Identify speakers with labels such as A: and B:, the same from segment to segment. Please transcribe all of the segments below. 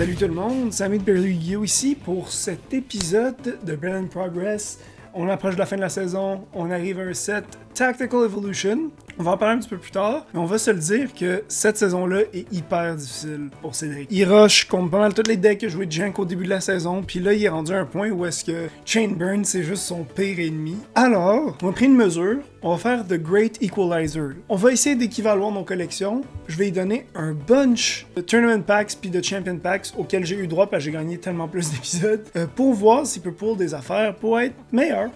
A: Salut tout le monde, Samy de Yu-Gi-Oh! Ici pour cet épisode de Brilliant Progress. On approche de la fin de la saison, on arrive à un set Tactical Evolution. On va en parler un petit peu plus tard, mais on va se le dire que cette saison-là est hyper difficile pour Cédric. Il rush contre pas mal tous les decks que joué de Jank au début de la saison, puis là il est rendu à un point où est-ce que Chainburn c'est juste son pire ennemi. Alors, on a pris une mesure, on va faire The Great Equalizer. On va essayer d'équivaloir nos collections. Je vais y donner un bunch de Tournament Packs puis de Champion Packs auxquels j'ai eu droit parce que j'ai gagné tellement plus d'épisodes pour voir s'il peut pull des affaires pour être meilleur.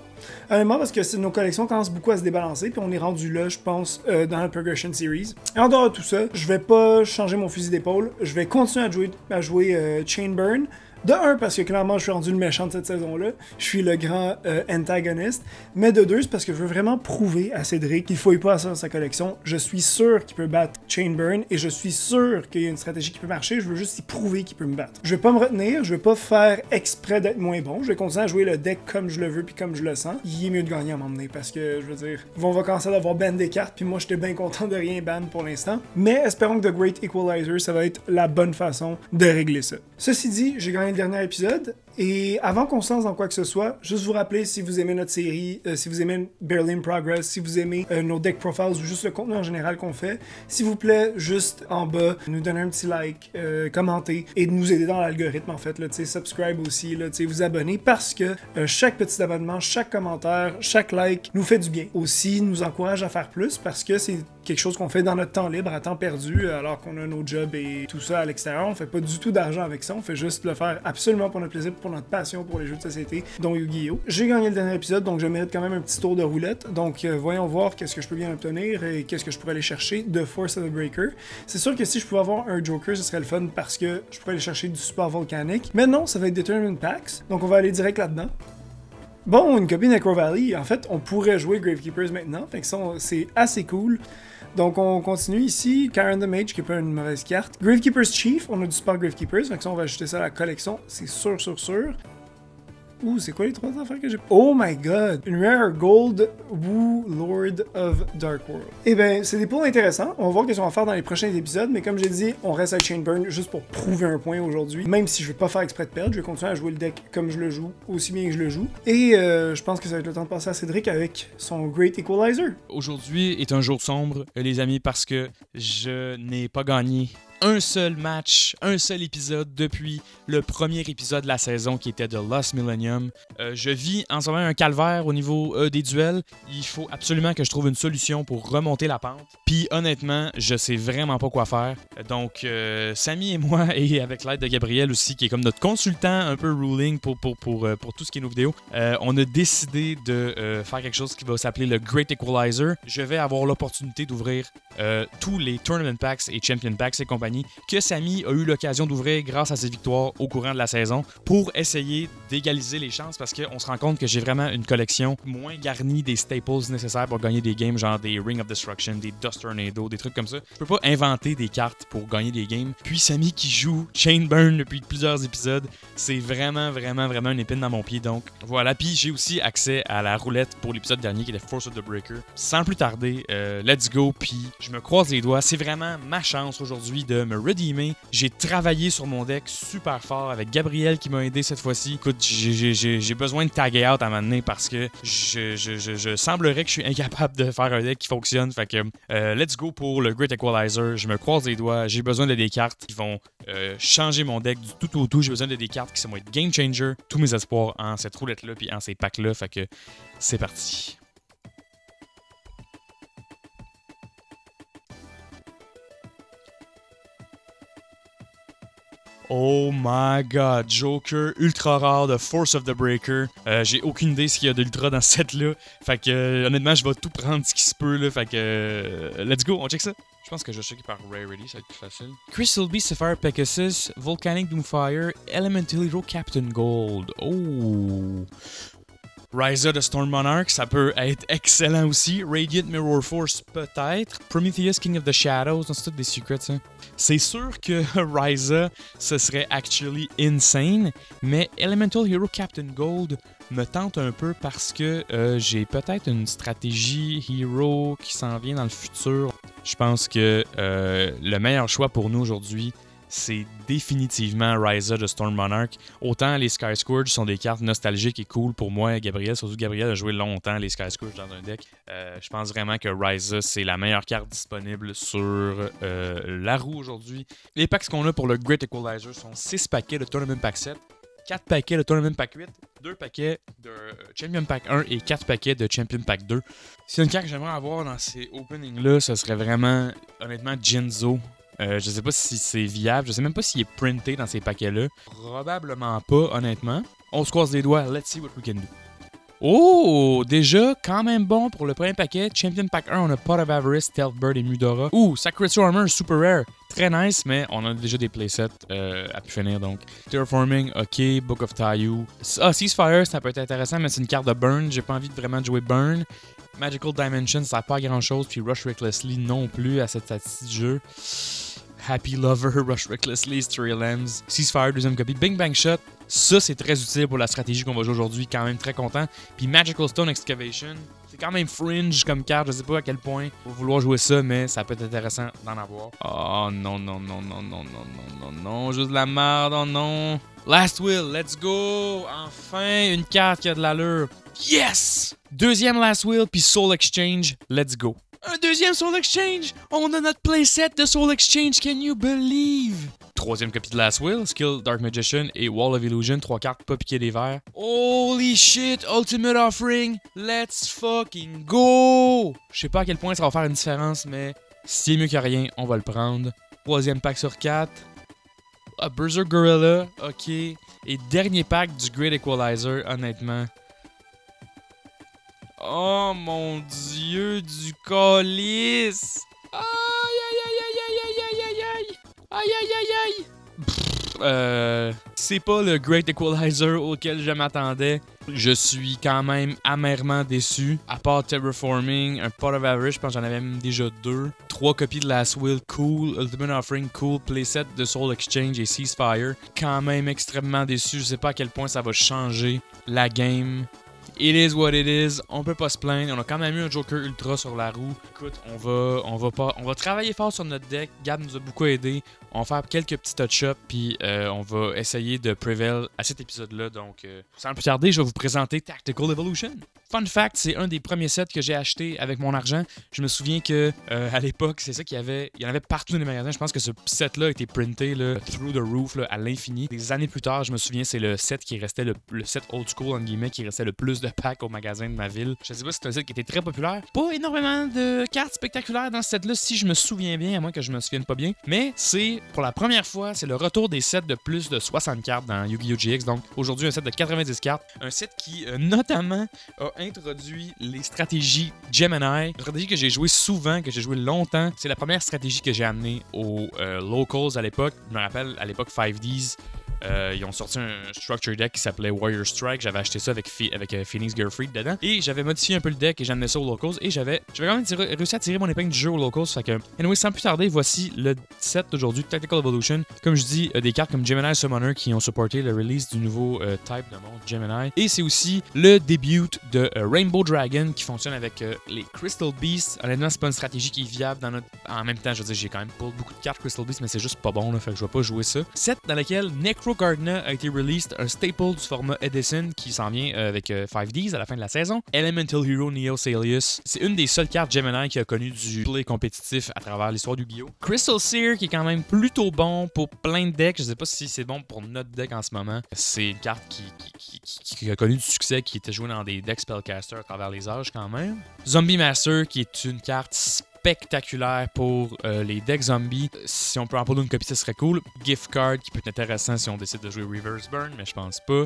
A: Honnêtement, parce que nos collections commencent beaucoup à se débalancer, puis on est rendu là, je pense, dans la Progression Series. Et en dehors de tout ça, je vais pas changer mon fusil d'épaule, je vais continuer à jouer Chainburn. De un, parce que clairement, je suis rendu le méchant de cette saison-là. Je suis le grand antagoniste. Mais de deux, c'est parce que je veux vraiment prouver à Cédric qu'il ne faut pas ça dans sa collection. Je suis sûr qu'il peut battre Chainburn et je suis sûr qu'il y a une stratégie qui peut marcher. Je veux juste y prouver qu'il peut me battre. Je vais pas me retenir, je vais pas faire exprès d'être moins bon. Je vais continuer à jouer le deck comme je le veux puis comme je le sens. Il est mieux de gagner à m'emmener parce que, je veux dire, on va commencer à avoir ban des cartes puis moi, j'étais bien content de rien ban pour l'instant. Mais espérons que The Great Equalizer, ça va être la bonne façon de régler ça. Ceci dit, j'ai gagné le dernier épisode. Et avant qu'on se lance dans quoi que ce soit, juste vous rappeler si vous aimez notre série, si vous aimez Barely in Progress, si vous aimez nos deck profiles ou juste le contenu en général qu'on fait, s'il vous plaît, juste en bas, nous donner un petit like, commenter et de nous aider dans l'algorithme en fait, là, subscribe aussi, là, vous abonner parce que chaque petit abonnement, chaque commentaire, chaque like nous fait du bien. Aussi, nous encourage à faire plus parce que c'est quelque chose qu'on fait dans notre temps libre, à temps perdu, alors qu'on a nos jobs et tout ça à l'extérieur. On fait pas du tout d'argent avec ça, on fait juste le faire absolument pour notre plaisir, pour notre passion pour les jeux de société, dont Yu-Gi-Oh! J'ai gagné le dernier épisode, donc je mérite quand même un petit tour de roulette. Donc voyons voir qu'est-ce que je peux bien obtenir et qu'est-ce que je pourrais aller chercher de Force of the Breaker. C'est sûr que si je pouvais avoir un Joker, ce serait le fun parce que je pourrais aller chercher du support volcanique. Mais non, ça va être Determined Packs, donc on va aller direct là-dedans. Bon, une copie Necro Valley, en fait, on pourrait jouer Gravekeepers maintenant, fait que ça, c'est assez cool. Donc on continue ici, Karen the Mage qui est pas une mauvaise carte. Gravekeeper's Chief, on a du support Gravekeepers, fait que ça on va ajouter ça à la collection, c'est sûr. Ouh, c'est quoi les trois affaires que j'ai... Oh my god! Une Rare Gold Wu Lord of Dark World. Eh ben, c'est des pulls intéressants. On va voir ce qu'on va faire dans les prochains épisodes, mais comme j'ai dit, on reste à Chainburn juste pour prouver un point aujourd'hui. Même si je vais pas faire exprès de perdre, je vais continuer à jouer le deck comme je le joue, aussi bien que je le joue. Et je pense que ça va être le temps de passer à Cédric avec son Great Equalizer.
B: Aujourd'hui est un jour sombre, les amis, parce que je n'ai pas gagné un seul match, un seul épisode depuis le premier épisode de la saison qui était de Lost Millennium. Je vis en ce moment un calvaire au niveau des duels. Il faut absolument que je trouve une solution pour remonter la pente. Puis honnêtement, je sais vraiment pas quoi faire. Donc Samy et moi, et avec l'aide de Gabriel aussi, qui est comme notre consultant un peu ruling pour tout ce qui est nos vidéos, on a décidé de faire quelque chose qui va s'appeler le Great Equalizer. Je vais avoir l'opportunité d'ouvrir tous les Tournament Packs et Champion Packs et compagnie que Samy a eu l'occasion d'ouvrir grâce à ses victoires au courant de la saison pour essayer d'égaliser les chances parce qu'on se rend compte que j'ai vraiment une collection moins garnie des staples nécessaires pour gagner des games, genre des Ring of Destruction, des Dust Tornado, des trucs comme ça. Je peux pas inventer des cartes pour gagner des games. Puis Samy qui joue Chainburn depuis plusieurs épisodes, c'est vraiment une épine dans mon pied. Donc voilà, puis j'ai aussi accès à la roulette pour l'épisode dernier qui était Force of the Breaker. Sans plus tarder, let's go, puis je me croise les doigts. C'est vraiment ma chance aujourd'hui de me redeemer. J'ai travaillé sur mon deck super fort avec Gabriel qui m'a aidé cette fois-ci. Écoute, j'ai besoin de taguer out à un moment donné parce que je semblerait que je suis incapable de faire un deck qui fonctionne. Fait que let's go pour le Great Equalizer. Je me croise les doigts. J'ai besoin de des cartes qui vont changer mon deck du tout au tout. J'ai besoin de des cartes qui vont être game changer. Tous mes espoirs en cette roulette-là puis en ces packs-là. Fait que c'est parti. Oh my god, Joker ultra rare de Force of the Breaker. J'ai aucune idée s'il y a de l'ultra dans ce set-là. Fait que honnêtement, je vais tout prendre ce qui se peut là. Fait que let's go, on check ça. Je pense que je vais checker par Rarity, ça va être plus facile. Crystal Beast, Sapphire Pegasus, Volcanic Doomfire, Elemental Hero Captain Gold. Oh! Ryza de Storm Monarch, ça peut être excellent aussi. Radiant Mirror Force, peut-être. Prometheus, King of the Shadows, c'est tout des secrets, ça. C'est sûr que Ryza, ce serait actually insane, mais Elemental Hero Captain Gold me tente un peu parce que j'ai peut-être une stratégie Hero qui s'en vient dans le futur. Je pense que le meilleur choix pour nous aujourd'hui, c'est définitivement Ryza de Storm Monarch. Autant les Sky Scourge sont des cartes nostalgiques et cool pour moi et Gabriel, surtout Gabriel a joué longtemps les Sky Scourge dans un deck. Je pense vraiment que Ryza, c'est la meilleure carte disponible sur la roue aujourd'hui. Les packs qu'on a pour le Great Equalizer sont 6 paquets de Tournament Pack 7, 4 paquets de Tournament Pack 8, 2 paquets de Champion Pack 1 et 4 paquets de Champion Pack 2. S'il y a une carte que j'aimerais avoir dans ces openings-là, ce serait vraiment, honnêtement, Jinzo. Je sais pas si c'est viable, je sais même pas s'il est printé dans ces paquets-là. Probablement pas, honnêtement. On se croise les doigts, let's see what we can do. Oh, déjà, quand même bon pour le premier paquet. Champion Pack 1, on a Pot of Avarice, Stealth Bird et Mudora. Sacred Armor, super rare. Très nice, mais on a déjà des playsets à pu finir, donc. Terraforming, ok. Book of Tayu. Ceasefire, ça peut être intéressant, mais c'est une carte de burn. J'ai pas envie de vraiment jouer burn. Magical Dimension, ça n'a pas grand-chose. Puis Rush Recklessly non plus à cette partie du jeu. Happy Lover, Rush Recklessly, Stereo Lambs, Ceasefire, deuxième copie, Bing Bang Shot. Ça, c'est très utile pour la stratégie qu'on va jouer aujourd'hui. Quand même très content. Puis Magical Stone Excavation. C'est quand même fringe comme carte. Je sais pas à quel point vous vouloir jouer ça, mais ça peut être intéressant d'en avoir. Oh non, non, non, non, non, non, non, non, non. Juste de la merde, oh non. Last Will, let's go. Enfin, une carte qui a de l'allure. Yes! Deuxième Last Will, puis Soul Exchange, let's go. Un deuxième Soul Exchange! On a notre playset de Soul Exchange, can you believe? Troisième copie de Last Will, Skill, Dark Magician et Wall of Illusion, 3 cartes, pas piquer des verres. Holy shit, Ultimate Offering, let's fucking go! Je sais pas à quel point ça va faire une différence, mais si est mieux que rien, on va le prendre. Troisième pack sur 4. Berserk Gorilla, ok. Et dernier pack du Great Equalizer, honnêtement. Oh mon dieu du calice! Aïe aïe aïe aïe aïe aïe aïe aïe aïe! Aïe aïe aïe aïe! C'est pas le Great Equalizer auquel je m'attendais. Je suis quand même amèrement déçu. À part Terraforming, un Pot of Avarice, je pense que j'en avais même déjà 2. 3 copies de Last Will, cool. Ultimate Offering, cool. Playset de Soul Exchange et Ceasefire. Quand même extrêmement déçu. Je sais pas à quel point ça va changer la game. It is what it is, on peut pas se plaindre, on a quand même eu un Joker Ultra sur la roue. Écoute, on va travailler fort sur notre deck, Gab nous a beaucoup aidé, on va faire quelques petits touch-ups, puis on va essayer de prevail à cet épisode-là. Donc, sans plus tarder, je vais vous présenter Tactical Evolution. Fun fact, c'est un des premiers sets que j'ai acheté avec mon argent. Je me souviens que à l'époque, c'est ça qu'il y avait. Il y en avait partout dans les magasins. Je pense que ce set-là a été printé là, through the roof là, à l'infini. Des années plus tard, je me souviens, c'est le set qui restait le set old school, en guillemets, qui restait le plus de packs au magasin de ma ville. Je sais pas si c'est un set qui était très populaire. Pas énormément de cartes spectaculaires dans ce set-là, si je me souviens bien, à moins que je me souvienne pas bien. Mais c'est, pour la première fois, c'est le retour des sets de plus de 60 cartes dans Yu-Gi-Oh! GX. Donc, aujourd'hui, un set de 90 cartes. Un set qui, notamment, a introduit les stratégies Gemini. Une stratégie que j'ai joué souvent, que j'ai joué longtemps. C'est la première stratégie que j'ai amenée aux Locals à l'époque. Je me rappelle, à l'époque 5Ds. Ils ont sorti un structure deck qui s'appelait Warrior Strike. J'avais acheté ça avec Phoenix Girlfriend dedans. Et j'avais modifié un peu le deck et j'ai amené ça aux Locals. Et j'avais quand même réussi à tirer mon épingle du jeu aux Locals. Fait que, anyway, sans plus tarder, voici le set d'aujourd'hui, Tactical Evolution. Comme je dis, des cartes comme Gemini Summoner qui ont supporté le release du nouveau type de monde Gemini. Et c'est aussi le début de Rainbow Dragon qui fonctionne avec les Crystal Beasts. Honnêtement, c'est pas une stratégie qui est viable dans notre. En même temps, je veux dire, j'ai quand même pas beaucoup de cartes Crystal Beasts, mais c'est juste pas bon, là. Fait que je vais pas jouer ça. Set dans lequel Necro Gardener a été released, un staple du format Edison qui s'en vient avec 5Ds à la fin de la saison. Elemental Hero Neo Salius, c'est une des seules cartes Gemini qui a connu du play compétitif à travers l'histoire du Yu-Gi-Oh! Crystal Seer qui est quand même plutôt bon pour plein de decks. Je sais pas si c'est bon pour notre deck en ce moment. C'est une carte qui a connu du succès, qui était jouée dans des decks Spellcaster à travers les âges quand même. Zombie Master qui est une carte spectaculaire pour les decks zombies. Si on peut en prendre une copie, ce serait cool. Gift Card qui peut être intéressant si on décide de jouer Reverse Burn, mais je pense pas.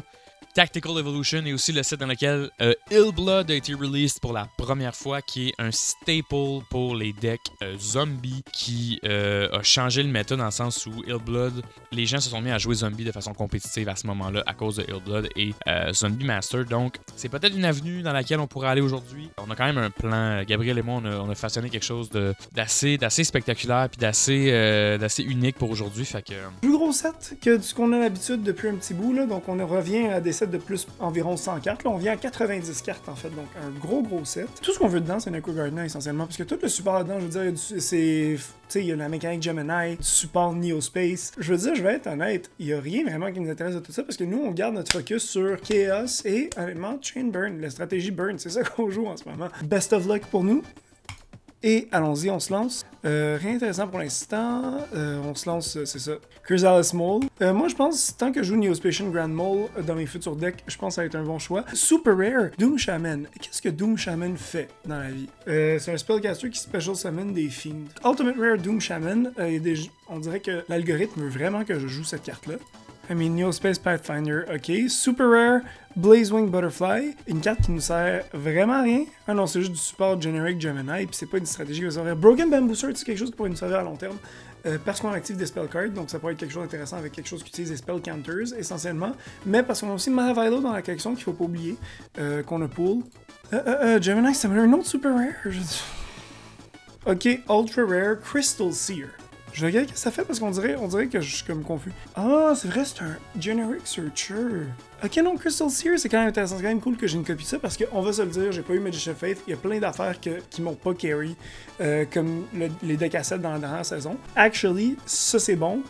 B: Tactical Evolution est aussi le set dans lequel Illblood a été released pour la première fois, qui est un staple pour les decks zombies, qui a changé le méta dans le sens où Illblood, les gens se sont mis à jouer zombie de façon compétitive à ce moment-là à cause de Illblood et Zombie Master. Donc, c'est peut-être une avenue dans laquelle on pourrait aller aujourd'hui. On a quand même un plan, Gabriel et moi, on a façonné quelque chose d'assez spectaculaire puis d'assez unique pour aujourd'hui. Fait que
A: plus gros set que ce qu'on a l'habitude depuis un petit bout, là. Donc on revient à des sets de plus environ 100 cartes. Là, on vient à 90 cartes en fait, donc un gros set. Tout ce qu'on veut dedans, c'est Necro Gardna essentiellement, parce que tout le support dedans, je veux dire, c'est... Tu sais, il y a la mécanique Gemini, du support Neospace. Je veux dire, je vais être honnête, il y a rien vraiment qui nous intéresse de tout ça, parce que nous, on garde notre focus sur Chaos et, honnêtement, Chain Burn, la stratégie Burn, c'est ça qu'on joue en ce moment. Best of luck pour nous. Et allons-y, on se lance. Rien d'intéressant pour l'instant. On se lance, c'est ça. Chrysalis Mole. Moi, je pense, tant que je joue Neospatian Grand Mole dans mes futurs decks, je pense que ça va être un bon choix. Super Rare, Doom Shaman. Qu'est-ce que Doom Shaman fait dans la vie? C'est un spellcaster qui special summon des fiends. Ultimate Rare Doom Shaman, on dirait que l'algorithme veut vraiment que je joue cette carte-là. I mean, Neospace Pathfinder, ok. Super Rare, Blazewing Butterfly, une carte qui nous sert vraiment à rien. Ah non, c'est juste du support Generic Gemini, puis c'est pas une stratégie qui va servir. Broken Bamboo Sword, c'est quelque chose qui pourrait nous servir à long terme. Parce qu'on active des spell cards, donc ça pourrait être quelque chose d'intéressant avec quelque chose qui utilise des spell counters, essentiellement. Mais parce qu'on a aussi Mahavilo dans la collection qu'il faut pas oublier, qu'on a pull. Gemini, ça me un autre Super Rare. Ok, Ultra Rare, Crystal Seer. Je vais regarder ce que ça fait parce qu'on dirait que je suis comme confus. Ah, c'est vrai, c'est un Generic Searcher. Ok, non, Crystal Seer, c'est quand même intéressant. C'est quand même cool que j'ai une copie de ça parce qu'on va se le dire, j'ai pas eu Magician Faith. Il y a plein d'affaires qui m'ont pas carry, comme les decks à 7 dans la dernière saison. Actually, ça c'est bon.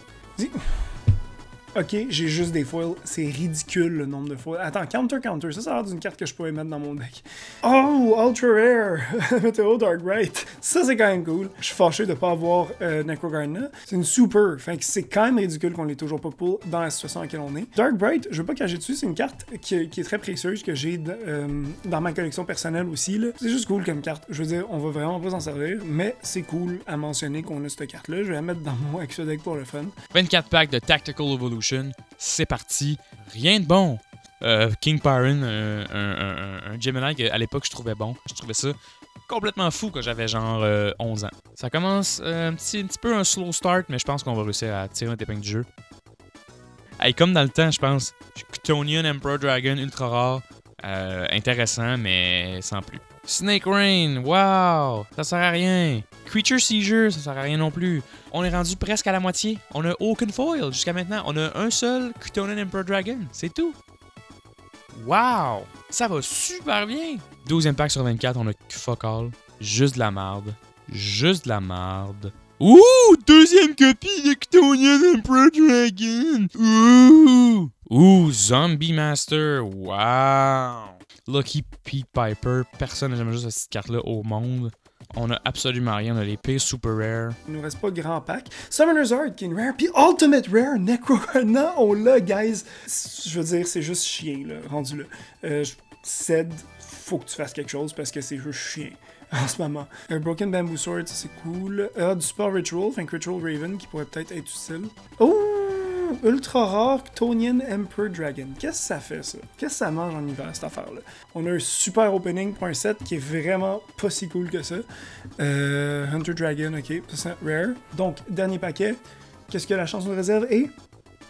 A: Ok, j'ai juste des foils. C'est ridicule le nombre de foils. Attends, counter. Ça a l'air d'une carte que je pourrais mettre dans mon deck. Oh, Ultra Rare! Météo Dark Bright. Ça, c'est quand même cool. Je suis fâché de pas avoir Necro Gardna. C'est une super. Fait que c'est quand même ridicule qu'on l'ait toujours pas pull dans la situation dans laquelle on est. Dark Bright, je veux pas cacher dessus. C'est une carte qui est très précieuse que j'ai dans ma collection personnelle aussi. C'est juste cool comme carte. Je veux dire, on va vraiment pas s'en servir, mais c'est cool à mentionner qu'on a cette carte-là. Je vais la mettre dans mon extra deck pour le fun.
B: 24 packs de Tactical Evolution. C'est parti. Rien de bon. King Pyron, un Gemini que à l'époque je trouvais bon. Je trouvais ça complètement fou quand j'avais genre 11 ans. Ça commence un petit peu un slow start, mais je pense qu'on va réussir à tirer notre épingle du jeu. Hey, comme dans le temps, je pense. Chthonian Emperor Dragon, ultra rare. Intéressant, mais sans plus. Snake Rain, wow, ça sert à rien. Creature Seizure, ça sert à rien non plus. On est rendu presque à la moitié. On a aucune foil jusqu'à maintenant. On a un seul Chthonian Emperor Dragon, c'est tout. Wow, ça va super bien. 12e pack sur 24, on a fuck all. Juste de la marde. Juste de la marde. Ouh, deuxième copie de Chthonian Emperor Dragon. Ouh, Zombie Master, wow. Lucky Pete Piper, personne n'a jamais joué cette carte-là au monde. On a absolument rien, on a les pires super rare. Il nous reste pas grand pack. Summoner's Art qui est une rare, puis Ultimate Rare, Necro Gardna, on l'a, guys. Je veux dire, c'est juste chien, là, rendu là. Ced, faut que tu fasses quelque chose parce que c'est juste chien en ce moment. Broken Bamboo Sword, c'est cool. Du Spell Ritual, enfin Ritual Raven qui pourrait peut-être être utile. Oh! Ultra rare Chthonian Emperor Dragon. Qu'est-ce que ça fait, ça? Qu'est-ce que ça mange en hiver, cette affaire-là? On a un super opening pour un set qui est vraiment pas si cool que ça. Hunter Dragon, ok, ça c'est rare. Donc, dernier paquet. Qu'est-ce que la chance nous réserve? Et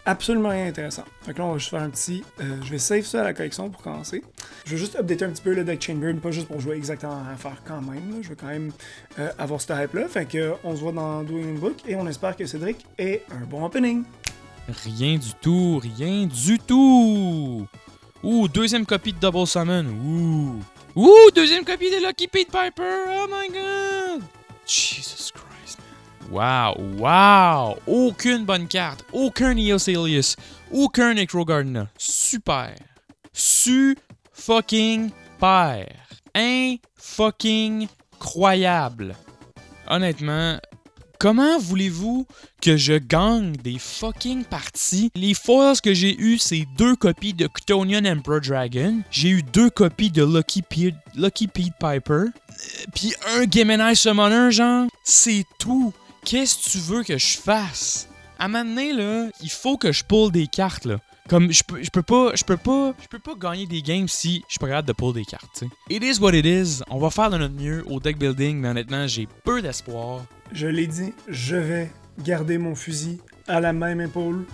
B: absolument rien intéressant. Fait que là, on va juste faire un petit... je vais save ça à la collection pour commencer. Je vais juste updater un petit peu le deck Chainburn, pas juste pour jouer exactement à faire quand même. Là. Je veux quand même avoir cette hype-là. Fait que on se voit dans Doing Book et on espère que Cédric ait un bon opening. Rien du tout, rien du tout. Ouh, deuxième copie de Double Summon. Ouh, deuxième copie de Lucky Pete Piper. Oh my god. Jesus Christ, man. Wow. Aucune bonne carte. Aucun Eos Alias. Aucun Necro Gardna. Super. Fucking père. Fucking croyable. Honnêtement... Comment voulez-vous que je gagne des fucking parties? Les foils que j'ai eu, c'est 2 copies de Chthonian Emperor Dragon. J'ai eu 2 copies de Lucky Pete Piper. Puis un Gemini Summoner, genre. C'est tout. Qu'est-ce que tu veux que je fasse? À un moment donné, là, il faut que je pull des cartes, là. Comme, je peux pas gagner des games si je suis pas capable de pull des cartes, t'sais. It is what it is. On va faire de notre mieux au deck building, mais honnêtement, j'ai peu d'espoir. Je l'ai dit, je vais garder mon fusil à la même épaule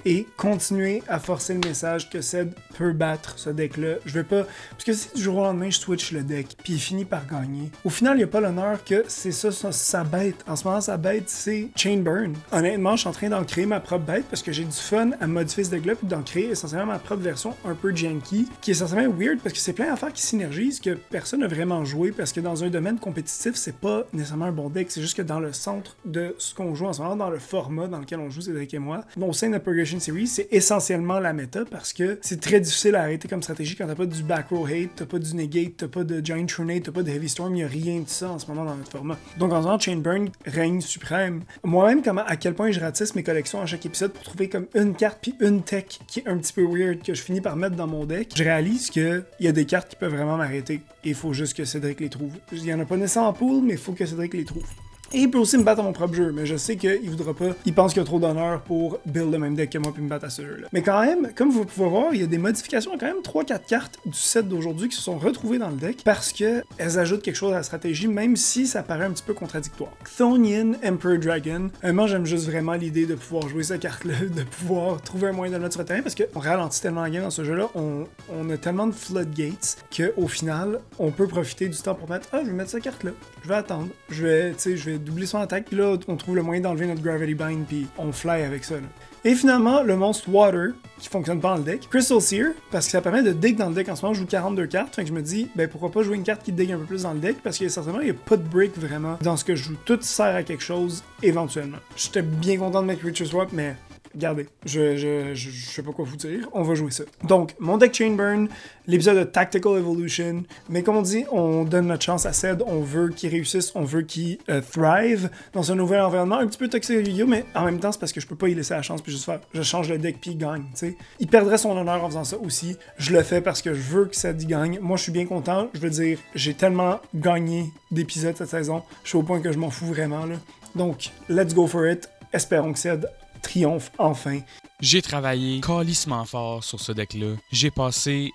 A: et continuer à forcer le message que Ced peut battre ce deck-là. Je veux pas... Parce que si du jour au lendemain, je switch le deck, puis il finit par gagner, au final, il n'y a pas l'honneur que c'est ça, sa bête. En ce moment, sa bête, c'est Chainburn. Honnêtement, je suis en train d'en créer ma propre bête parce que j'ai du fun à modifier ce deck-là, puis d'en créer essentiellement ma propre version un peu janky, qui est essentiellement weird parce que c'est plein d'affaires qui synergisent que personne n'a vraiment joué parce que dans un domaine compétitif, c'est pas nécessairement un bon deck, c'est juste que dans le centre de ce qu'on joue en ce moment, dans le format dans lequel on joue, Cédric et moi, au sein de la Progression Series, c'est essentiellement la méta parce que c'est très difficile à arrêter comme stratégie quand t'as pas du back row hate, t'as pas du negate, t'as pas de giant trinade, t'as pas de heavy storm, y a rien de ça en ce moment dans notre format. Donc en ce moment, Chainburn règne suprême. Moi-même, à quel point je ratisse mes collections à chaque épisode pour trouver comme une carte puis une tech qui est un petit peu weird que je finis par mettre dans mon deck, je réalise que il y a des cartes qui peuvent vraiment m'arrêter. Et il faut juste que Cédric les trouve. Il y en a pas nécessairement en pool, mais il faut que Cédric les trouve. Et il peut aussi me battre à mon propre jeu, mais je sais qu'il voudra pas. Il pense qu'il y a trop d'honneur pour build le même deck que moi puis me battre à ce jeu-là. Mais quand même, comme vous pouvez voir, il y a des modifications, quand même 3-4 cartes du set d'aujourd'hui qui se sont retrouvées dans le deck parce que elles ajoutent quelque chose à la stratégie, même si ça paraît un petit peu contradictoire. Chthonian Emperor Dragon. Moi, j'aime juste vraiment l'idée de pouvoir jouer cette carte-là, de pouvoir trouver un moyen de le mettre sur le terrain parce qu'on ralentit tellement la game dans ce jeu-là, on a tellement de floodgates qu'au final, on peut profiter du temps pour mettre je vais mettre cette carte-là, je vais attendre, je vais doubler son attaque, puis là, on trouve le moyen d'enlever notre Gravity Bind, puis on fly avec ça. Là. Et finalement, le monstre Water, qui fonctionne pas dans le deck. Crystal Seer, parce que ça permet de dig dans le deck. En ce moment, je joue 42 cartes, fait que je me dis, pourquoi pas jouer une carte qui dig un peu plus dans le deck, parce que certainement, il n'y a pas de break vraiment dans ce que je joue. Tout sert à quelque chose, éventuellement. J'étais bien content de mettre Creature Swap, mais... Regardez, je sais pas quoi vous dire, on va jouer ça. Donc, mon deck Chainburn, l'épisode de Tactical Evolution, mais comme on dit, on donne notre chance à Ced, on veut qu'il réussisse, on veut qu'il thrive dans un nouvel environnement, un petit peu toxique Yu-Gi-Oh, mais en même temps, c'est parce que je peux pas y laisser la chance puis juste faire, je change le deck puis il gagne, tu sais. Il perdrait son honneur en faisant ça aussi, je le fais parce que je veux que Ced y gagne. Moi, je suis bien content, je veux dire, j'ai tellement gagné d'épisodes cette saison, je suis au point que je m'en fous vraiment, là. Donc, let's go for it, espérons que Ced triomphe enfin.
B: J'ai travaillé calissement fort sur ce deck-là. J'ai passé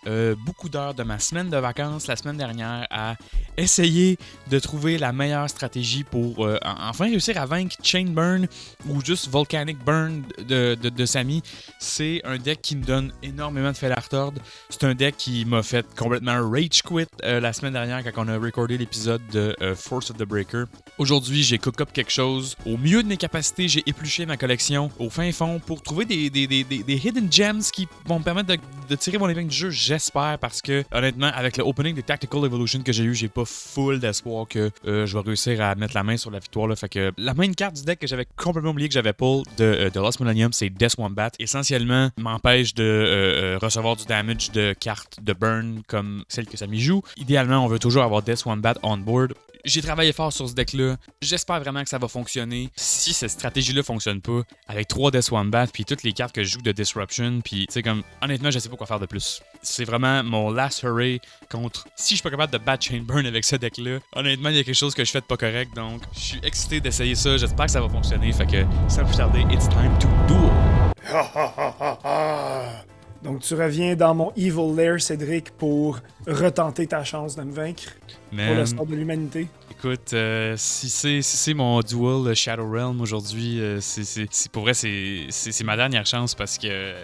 B: beaucoup d'heures de ma semaine de vacances la semaine dernière à essayer de trouver la meilleure stratégie pour enfin réussir à vaincre Chainburn ou juste Volcanic Burn de Samy. C'est un deck qui me donne énormément de fil à retordre. C'est un deck qui m'a fait complètement rage quit la semaine dernière quand on a recordé l'épisode de Force of the Breaker. Aujourd'hui, j'ai cook up quelque chose. Au milieu de mes capacités, j'ai épluché ma collection au fin fond pour trouver des hidden gems qui vont me permettre de tirer mon épingle du jeu, j'espère, parce que honnêtement, avec le opening de Tactical Evolution que j'ai eu, j'ai pas full d'espoir que je vais réussir à mettre la main sur la victoire. Là. Fait que la main carte du deck que j'avais complètement oublié que j'avais pull de Lost Millennium, c'est Death Wombat. Essentiellement, m'empêche de recevoir du damage de cartes de burn comme celle que ça m'y joue. Idéalement, on veut toujours avoir Death Wombat on board. J'ai travaillé fort sur ce deck-là. J'espère vraiment que ça va fonctionner. Si cette stratégie-là fonctionne pas, avec 3 Death Wombat, puis toutes les cartes que je joue de Disruption, puis tu sais, comme, honnêtement, je sais pas quoi faire de plus. C'est vraiment mon last hurry contre. Si je suis pas capable de battre Chainburn avec ce deck-là, honnêtement, il y a quelque chose que je fais de pas correct, donc je suis excité d'essayer ça. J'espère que ça va fonctionner. Fait que, sans plus tarder, it's time to duel.
A: Donc tu reviens dans mon Evil Lair, Cédric, pour retenter ta chance de me vaincre. Man, pour le sort de l'humanité.
B: Écoute, si c'est mon duel Shadow Realm aujourd'hui, c'est pour vrai, c'est ma dernière chance parce que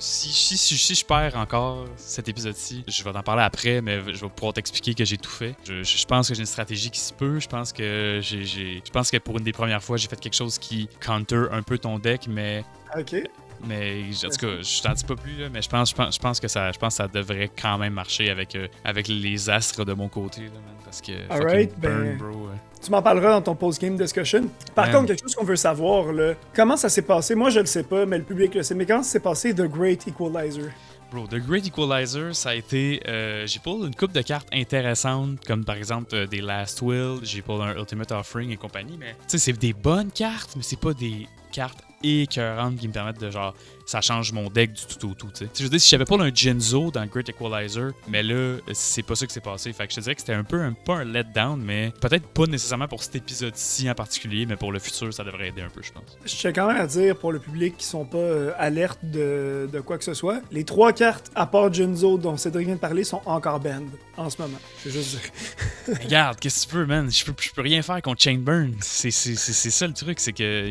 B: si je perds encore cet épisode-ci, je vais en parler après, mais je vais pouvoir t'expliquer que j'ai tout fait. Je pense que j'ai une stratégie qui se peut. Je pense que pour une des premières fois, j'ai fait quelque chose qui counter un peu ton deck, mais...
A: Ok.
B: Mais en tout cas, je t'en dis pas plus, là, mais je pense que ça devrait quand même marcher avec les astres de mon côté. Là, man, parce que
A: Alright,
B: burn, bro,
A: tu m'en parleras dans ton post-game discussion. Par contre, quelque chose qu'on veut savoir, là, comment ça s'est passé? Moi, je le sais pas, mais le public le sait. Mais comment ça s'est passé The Great Equalizer?
B: Bro, The Great Equalizer, ça a été... j'ai pull une couple de cartes intéressantes, comme par exemple des Last Will, j'ai pull un Ultimate Offering et compagnie, mais tu sais, c'est des bonnes cartes, mais c'est pas des cartes écœurantes qui me permettent de genre... Ça change mon deck du tout au tout, tu sais. Je veux dire, si j'avais pas un Jinzo dans Great Equalizer, mais là, c'est pas ça qui s'est passé. Fait que je te dirais que c'était un peu, pas un letdown, mais peut-être pas nécessairement pour cet épisode-ci en particulier, mais pour le futur, ça devrait aider un peu, je pense.
A: Je tiens quand même à dire, pour le public qui sont pas alertes de quoi que ce soit, les 3 cartes, à part Jinzo dont Cédric vient de parler, sont encore banned en ce moment. Je veux juste dire.
B: Regarde, qu'est-ce que tu peux, man? Je peux rien faire contre Chainburn. C'est ça le truc, c'est que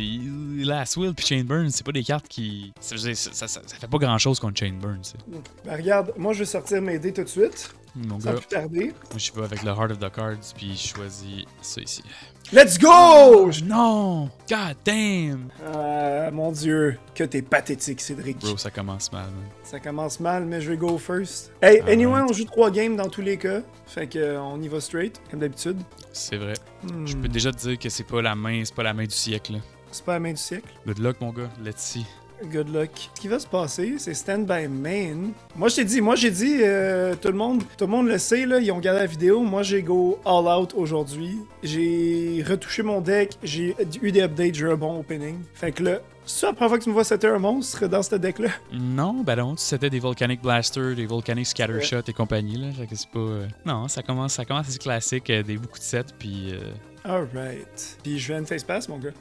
B: Last Will puis Chain Burn, c'est pas des cartes qui... Ça fait pas grand-chose contre Chain Burn, tu sais.
A: Ben regarde, moi je vais sortir mes dés tout de suite.
B: Mon
A: Sans
B: gars,
A: plus tarder.
B: moi je vais avec le Heart of the Cards puis je choisis ça ici.
A: Let's go!
B: Oh, non! God damn!
A: Mon Dieu, que t'es pathétique, Cédric.
B: Bro, ça commence mal, man.
A: Ça commence mal, mais je vais go first. Hey, anyway,
B: Alright.
A: on joue 3 games dans tous les cas. Fait que on y va straight, comme d'habitude.
B: C'est vrai. Je peux déjà te dire que c'est pas la main du siècle. Là.
A: C'est pas la main du siècle.
B: Good luck, mon gars. Let's see.
A: Good luck. Ce qui va se passer, c'est stand by main. Moi, j'ai dit, tout le monde le sait, là, ils ont regardé la vidéo. Moi, j'ai go all out aujourd'hui. J'ai retouché mon deck, j'ai eu des updates, j'ai eu un bon opening. Fait que là, c'est la première fois que tu me vois setter un monstre dans ce deck-là.
B: Non, ben non, c'était des Volcanic Blaster, des Volcanic Scattershot et compagnie, là. Fait que c'est pas... Non, ça commence assez classique, des beaucoup de sets, puis...
A: Alright. Puis je vais une face pass, mon gars.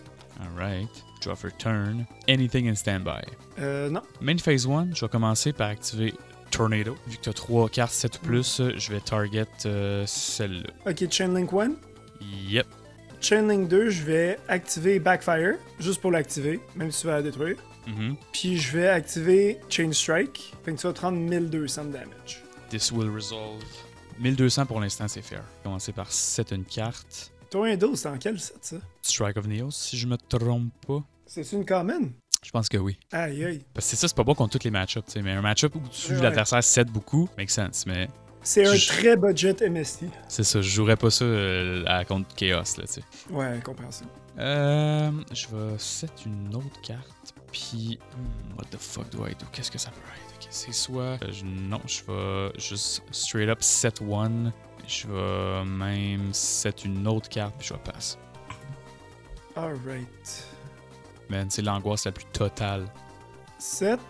B: Alright. Draw for turn. Anything in standby.
A: Non.
B: Main phase 1, je vais commencer par activer Tornado. Vu que tu as 3 cartes 7 ou plus, je vais target celle-là.
A: Ok, Chainlink 1.
B: Yep.
A: Chainlink 2, je vais activer Backfire, juste pour l'activer, même si tu vas la détruire. Puis je vais activer Chain Strike, fait que tu vas prendre 1200 de damage.
B: This will resolve. 1200 pour l'instant, c'est fair. Commencer par 7 une carte.
A: Tornado, c'est en quel set, ça?
B: Strike of Neos, si je me trompe pas.
A: C'est une common?
B: Je pense que oui.
A: Aïe aïe.
B: Parce que c'est pas bon contre tous les match-ups, tu sais. Mais un match-up où l'adversaire set beaucoup, make sense. Mais
A: c'est un très budget MST.
B: c'est ça, je jouerais pas ça contre Chaos, là, tu sais.
A: Ouais, compréhensible.
B: Je vais set une autre carte, puis... what the fuck do I do? Qu'est-ce que ça peut être? Ok, c'est soit... non, je vais juste straight up set one. Je vais même set une autre carte, puis je vais passe.
A: Alright.
B: Man, c'est l'angoisse la plus totale.
A: Set.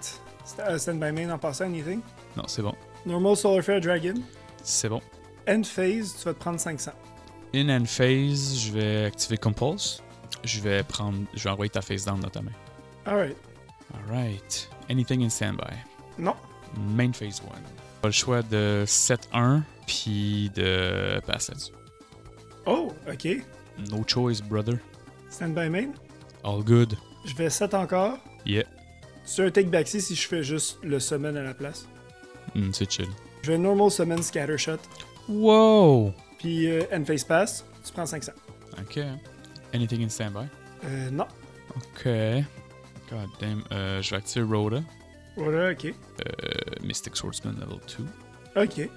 A: Stand by main en passant, anything?
B: Non, c'est bon.
A: Normal Solar Flare Dragon.
B: C'est bon.
A: End phase, tu vas te prendre 500.
B: In end phase, je vais activer Compulse. Je vais envoyer ta face down dans ta main.
A: Alright.
B: Alright. Anything in standby.
A: Non.
B: Main phase 1. Pas le choix de 7-1, puis de pass là-dessus.
A: Oh, ok.
B: No choice, brother.
A: Stand by main.
B: All good.
A: Je vais 7 encore.
B: Yeah.
A: C'est un take backsy si je fais juste le summon à la place.
B: C'est chill.
A: Je vais normal summon Scattershot.
B: Wow!
A: Puis end phase pass, tu prends 500.
B: Ok. Anything in standby?
A: Non.
B: Ok. God damn. Je vais activer Rhoda.
A: Voilà, ok.
B: Mystic Swordsman level
A: 2. Ok.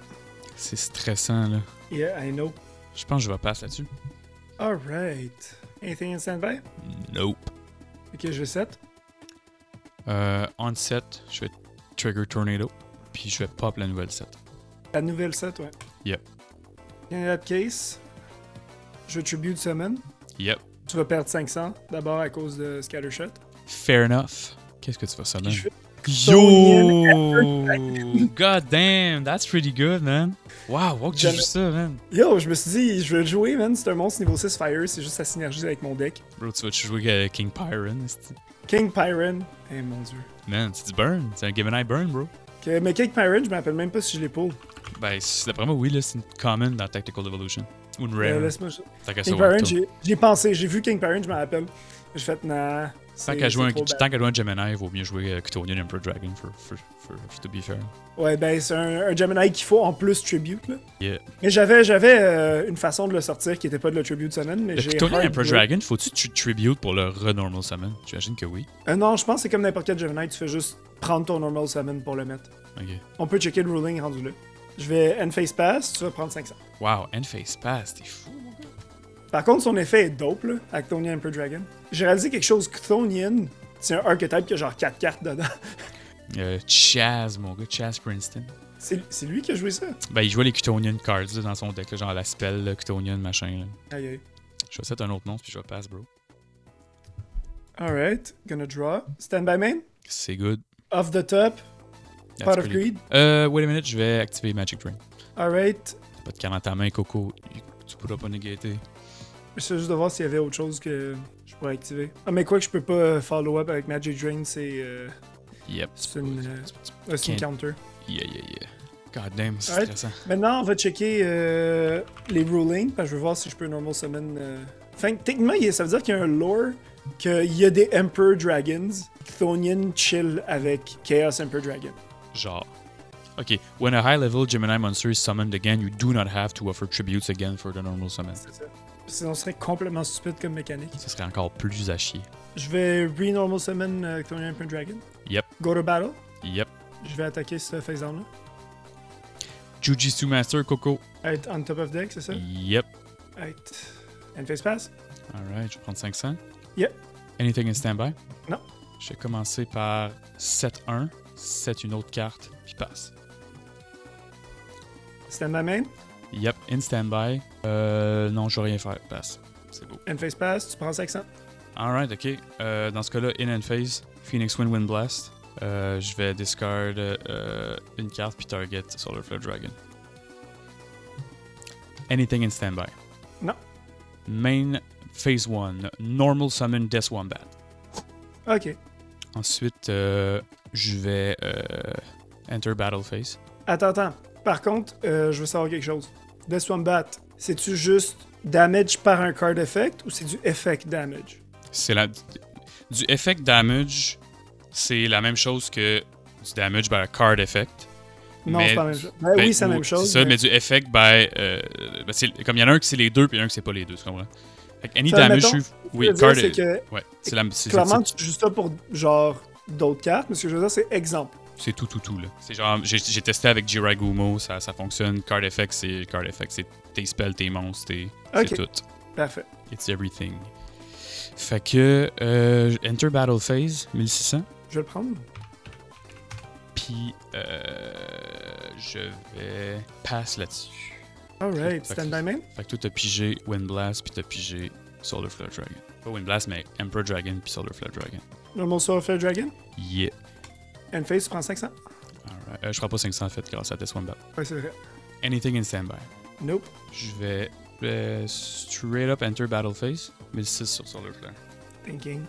B: C'est stressant, là.
A: Yeah, I know.
B: Je pense que je vais passer là-dessus.
A: Alright. Anything in standby?
B: Nope.
A: Ok, je vais 7.
B: On set, je vais trigger Tornado, puis je vais pop la nouvelle set.
A: La nouvelle set, ouais.
B: Yep.
A: In that case, je vais tribute summon.
B: Yep.
A: Tu vas perdre 500, d'abord à cause de Scattershot.
B: Fair enough. Qu'est-ce que tu vas summoner?
A: Yo!
B: God damn, that's pretty good, man. Wow, wow que tu joues ça, man.
A: Yo, je me suis dit, je vais le jouer, man. C'est un monstre niveau 6 Fire, c'est juste sa synergie avec mon deck.
B: Bro, tu vas-tu jouer King Pyron?
A: King Pyron. Eh mon dieu.
B: Man, c'est du burn. C'est un Gemini burn, bro.
A: Ok, mais King Pyron, je me rappelle même pas si je l'ai pull.
B: Ben, d'après moi, oui, là, c'est une common dans Tactical Evolution. Ou une rare.
A: Laisse-moi.
B: Tant qu'à
A: King Pyron, j'ai pensé, j'ai vu King Pyron, je me rappelle. J'ai fait, nah.
B: Tant qu'à jouer un Gemini, il vaut mieux jouer Chthonian Emperor Dragon, to be fair.
A: Ouais, ben, c'est un Gemini qu'il faut en plus tribute, là.
B: Yeah.
A: Mais j'avais une façon de le sortir qui était pas de le tribute summon, mais j'ai.
B: Chthonian Emperor Dragon, faut-tu tribute pour le re-normal summon? J'imagine que oui.
A: Non, je pense que c'est comme n'importe quel Gemini, tu fais juste prendre ton normal summon pour le mettre.
B: Ok.
A: On peut checker le ruling rendu là. Je vais end phase pass, tu vas prendre 500.
B: Wow, end phase pass, t'es fou.
A: Par contre, son effet est dope, là, avec Chthonian Emperor Dragon. J'ai réalisé quelque chose, Chthonian, c'est un archetype qui a genre 4 cartes dedans.
B: Chaz, mon gars, Chaz Princeton.
A: C'est lui qui a joué ça?
B: Ben, il jouait les Chthonian cards là, dans son deck, là, genre la spell, là, Chthonian, machin. Là.
A: Aïe aïe.
B: Je vais set un autre nom, puis je vais pass, bro.
A: Alright, gonna draw. Stand by main.
B: C'est good.
A: Off the top.
B: That's
A: Pot of
B: pretty
A: Greed.
B: Wait a minute, je vais activer Magic Drain.
A: Alright.
B: T'as pas de carte dans ta main, Coco. Tu pourras pas négater.
A: J'essaie juste de voir s'il y avait autre chose que je pourrais activer. Ah, mais quoi que je peux pas follow-up avec Magic Drain, c'est.
B: Yep.
A: C'est une counter.
B: Yeah. God damn, c'est
A: Alright.
B: stressant.
A: Maintenant, on va checker les rulings, parce que je veux voir si je peux normal summon. Enfin, techniquement, ça veut dire qu'il y a un lore qu'il y a des Emperor Dragons. Chthonian chill avec Chaos Emperor Dragon.
B: Genre. Ok, when a high level Gemini monster is summoned again, you do not have to offer tributes again for the normal summon.
A: C'est ça. Sinon, ce serait complètement stupide comme mécanique.
B: Ce serait encore plus à chier.
A: Je vais re-normal summon Chthonian Emperor Dragon.
B: Yep.
A: Go to battle.
B: Yep.
A: Je vais attaquer ce face down là.
B: Jujitsu Master, Coco.
A: Être on top of deck, c'est ça?
B: Yep.
A: Être. And face pass?
B: Alright, je vais prendre 500.
A: Yep.
B: Anything in standby?
A: Non.
B: Je vais commencer par 7-1, 7 une autre carte, puis passe.
A: Stand my main?
B: Yep, in standby. Non, je vais rien faire, passe. C'est beau.
A: And face pass, tu prends 500.
B: Alright, ok. Dans ce cas-là, in and phase, Phoenix Wind Blast. Je vais discard une carte puis target Solar Flare Dragon. Anything in standby?
A: Non.
B: Main phase 1, normal summon Death Wombat.
A: Ok.
B: Ensuite, je vais enter battle phase.
A: Attends. Par contre, je veux savoir quelque chose. Death Wombat, c'est-tu juste damage par un card effect ou c'est du effect damage?
B: C'est du effect damage, c'est la même chose que du damage by a card effect.
A: Non,
B: mais,
A: c'est pas la même chose. Oui, c'est la même chose.
B: C'est ça, mais du effect by. Comme il y en a un qui c'est les deux, puis un qui c'est pas les deux, tu comprends? Fait que any
A: ça,
B: damage,
A: mettons,
B: oui,
A: card.
B: c'est que. Ouais, c'est la.
A: Clairement, tu joues ça pour genre d'autres cartes, mais ce que je veux dire, c'est exemple.
B: C'est tout, là. C'est genre, j'ai testé avec Jiragumo, ça fonctionne. Card effect, c'est card effect. C'est tes spells, tes monstres, c'est tout.
A: Parfait.
B: It's everything. Fait que, enter battle phase, 1600.
A: Je vais le prendre.
B: Puis, je vais pass là-dessus.
A: Alright, stand by main.
B: Fait que toi, t'as pigé Wind Blast, puis t'as pigé Solar Flare Dragon. Pas Wind Blast, mais Emperor Dragon, puis Solar Flare Dragon.
A: Normal Solar Flare Dragon.
B: Yeah.
A: And face, tu prends 500.
B: Alright. Je ferai pas 500 en fait grâce à Death Wombat.
A: Ouais, c'est vrai.
B: Anything in standby.
A: Nope.
B: Je vais straight up enter battle phase. 1006 sur Solar Flare.
A: Thinking.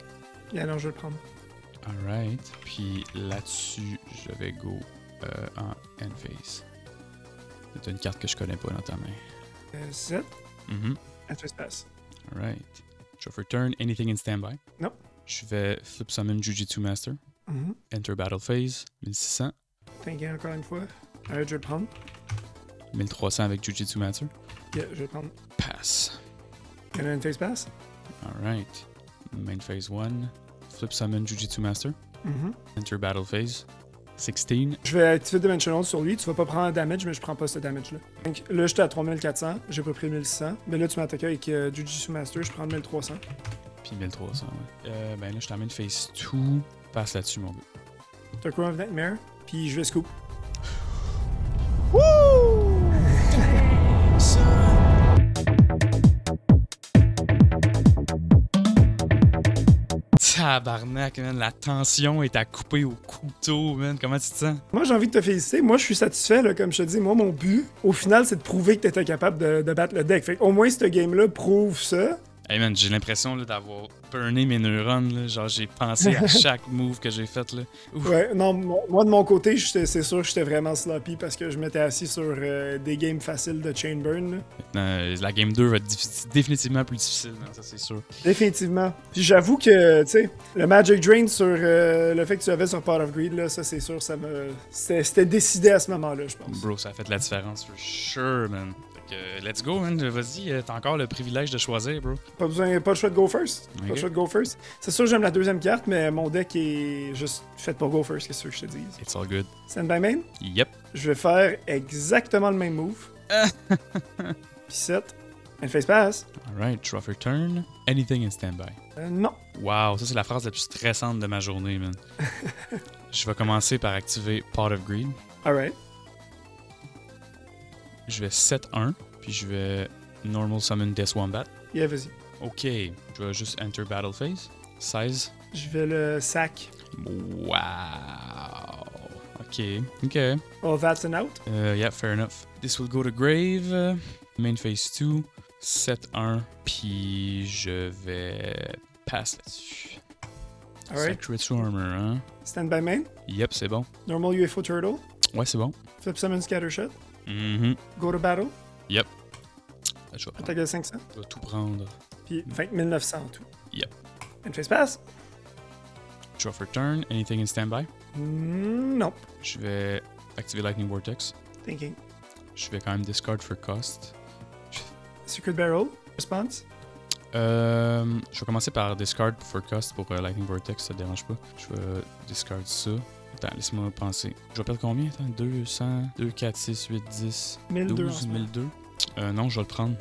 A: Yeah, non, je vais le prendre.
B: Alright. Puis là-dessus, je vais go en end phase. C'est une carte que je connais pas dans ta main.
A: 7.
B: Mm-hmm.
A: And face pass.
B: Alright. Je vais return anything in standby.
A: Non.
B: Je vais flip summon Jujitsu Master. Enter battle phase. 1600.
A: Thinking encore une fois. Alright, je vais le prendre.
B: 1300 avec Jujitsu Master.
A: Yeah, je vais le prendre.
B: Pass.
A: And then face pass.
B: Alright. Main phase 1. Flip summon Jujitsu Master. Enter battle phase. 16.
A: Je vais activer Dimensional sur lui. Tu vas pas prendre un damage, mais je prends pas ce damage-là. Donc là, j'étais à 3400. J'ai pas pris 1600. Mais là, tu m'as attaqué avec Jujutsu Master. Je prends 1300.
B: Puis 1300, ouais. Ben là, je t'emmène phase 2. Passe là-dessus, mon gars.
A: T'as Crown of Nightmare. Puis je vais scoop.
B: Tabarnak, man, la tension est à couper au couteau, man. Comment tu te sens?
A: Moi, j'ai envie de te féliciter. Moi, je suis satisfait, là, comme je te dis. Moi, mon but, au final, c'est de prouver que t'étais capable de battre le deck. Fait au moins, ce game-là prouve ça.
B: Hey man, j'ai l'impression là, d'avoir burné mes neurones. Là. Genre, j'ai pensé à chaque move que j'ai fait. Là. Ouf.
A: Ouais, non, moi, de mon côté, c'est sûr que j'étais vraiment sloppy parce que je m'étais assis sur des games faciles de Chainburn.
B: Maintenant, la game 2 va être définitivement plus difficile, non, ça c'est sûr.
A: Définitivement. Puis j'avoue que, tu sais, le Magic Drain sur le fait que tu avais sur Pot of Greed, là, ça c'est sûr, ça me. C'était décidé à ce moment-là, je pense.
B: Bro, ça a fait la différence, for sure, man. Let's go, man. Vas-y, t'as encore le privilège de choisir, bro.
A: Pas le choix de go first.
B: Okay.
A: Pas le choix de go first. C'est sûr, j'aime la deuxième carte, mais mon deck est juste fait pour go first, qu'est-ce que je te dis.
B: It's all good.
A: Stand by main?
B: Yep.
A: Je vais faire exactement le même move. Puis 7. And face pass.
B: Alright, draw for turn. Anything in standby.
A: Non.
B: Wow, ça c'est la phrase la plus stressante de ma journée, man. Je vais commencer par activer Pot of Greed.
A: Alright.
B: Je vais 7-1, puis je vais normal summon Death Wombat.
A: Yeah, vas-y.
B: Ok, je vais juste enter battle phase. 16.
A: Je vais le sac.
B: Wow. Ok.
A: Oh, that's an out.
B: Yeah, fair enough. This will go to grave. Main phase 2. 7-1, puis je vais pass là-dessus.
A: Alright.
B: Sacred Armor, hein?
A: Stand by main.
B: Yep, c'est bon.
A: Normal UFO Turtle.
B: Ouais, c'est bon.
A: Flip summon Scattershot.
B: Mm-hmm.
A: Go to battle.
B: Yep. Je vais prendre.
A: Attaque de 500.
B: Je vais tout prendre.
A: Puis 20 900 en tout.
B: Yep.
A: And face pass?
B: Draw for turn. Anything in standby?
A: Nope.
B: Je vais activer Lightning Vortex.
A: Thinking.
B: Je vais quand même discard for cost.
A: Secret Barrel? Response?
B: Je vais commencer par discard for cost pour Lightning Vortex, ça te dérange pas. Je vais discard ça. Attends, laisse-moi penser. Je vais perdre combien? Attends, 200, 2, 4, 6, 8, 10,
A: 1002 en
B: 12,
A: ce moment.
B: 1002. Non, je vais le prendre.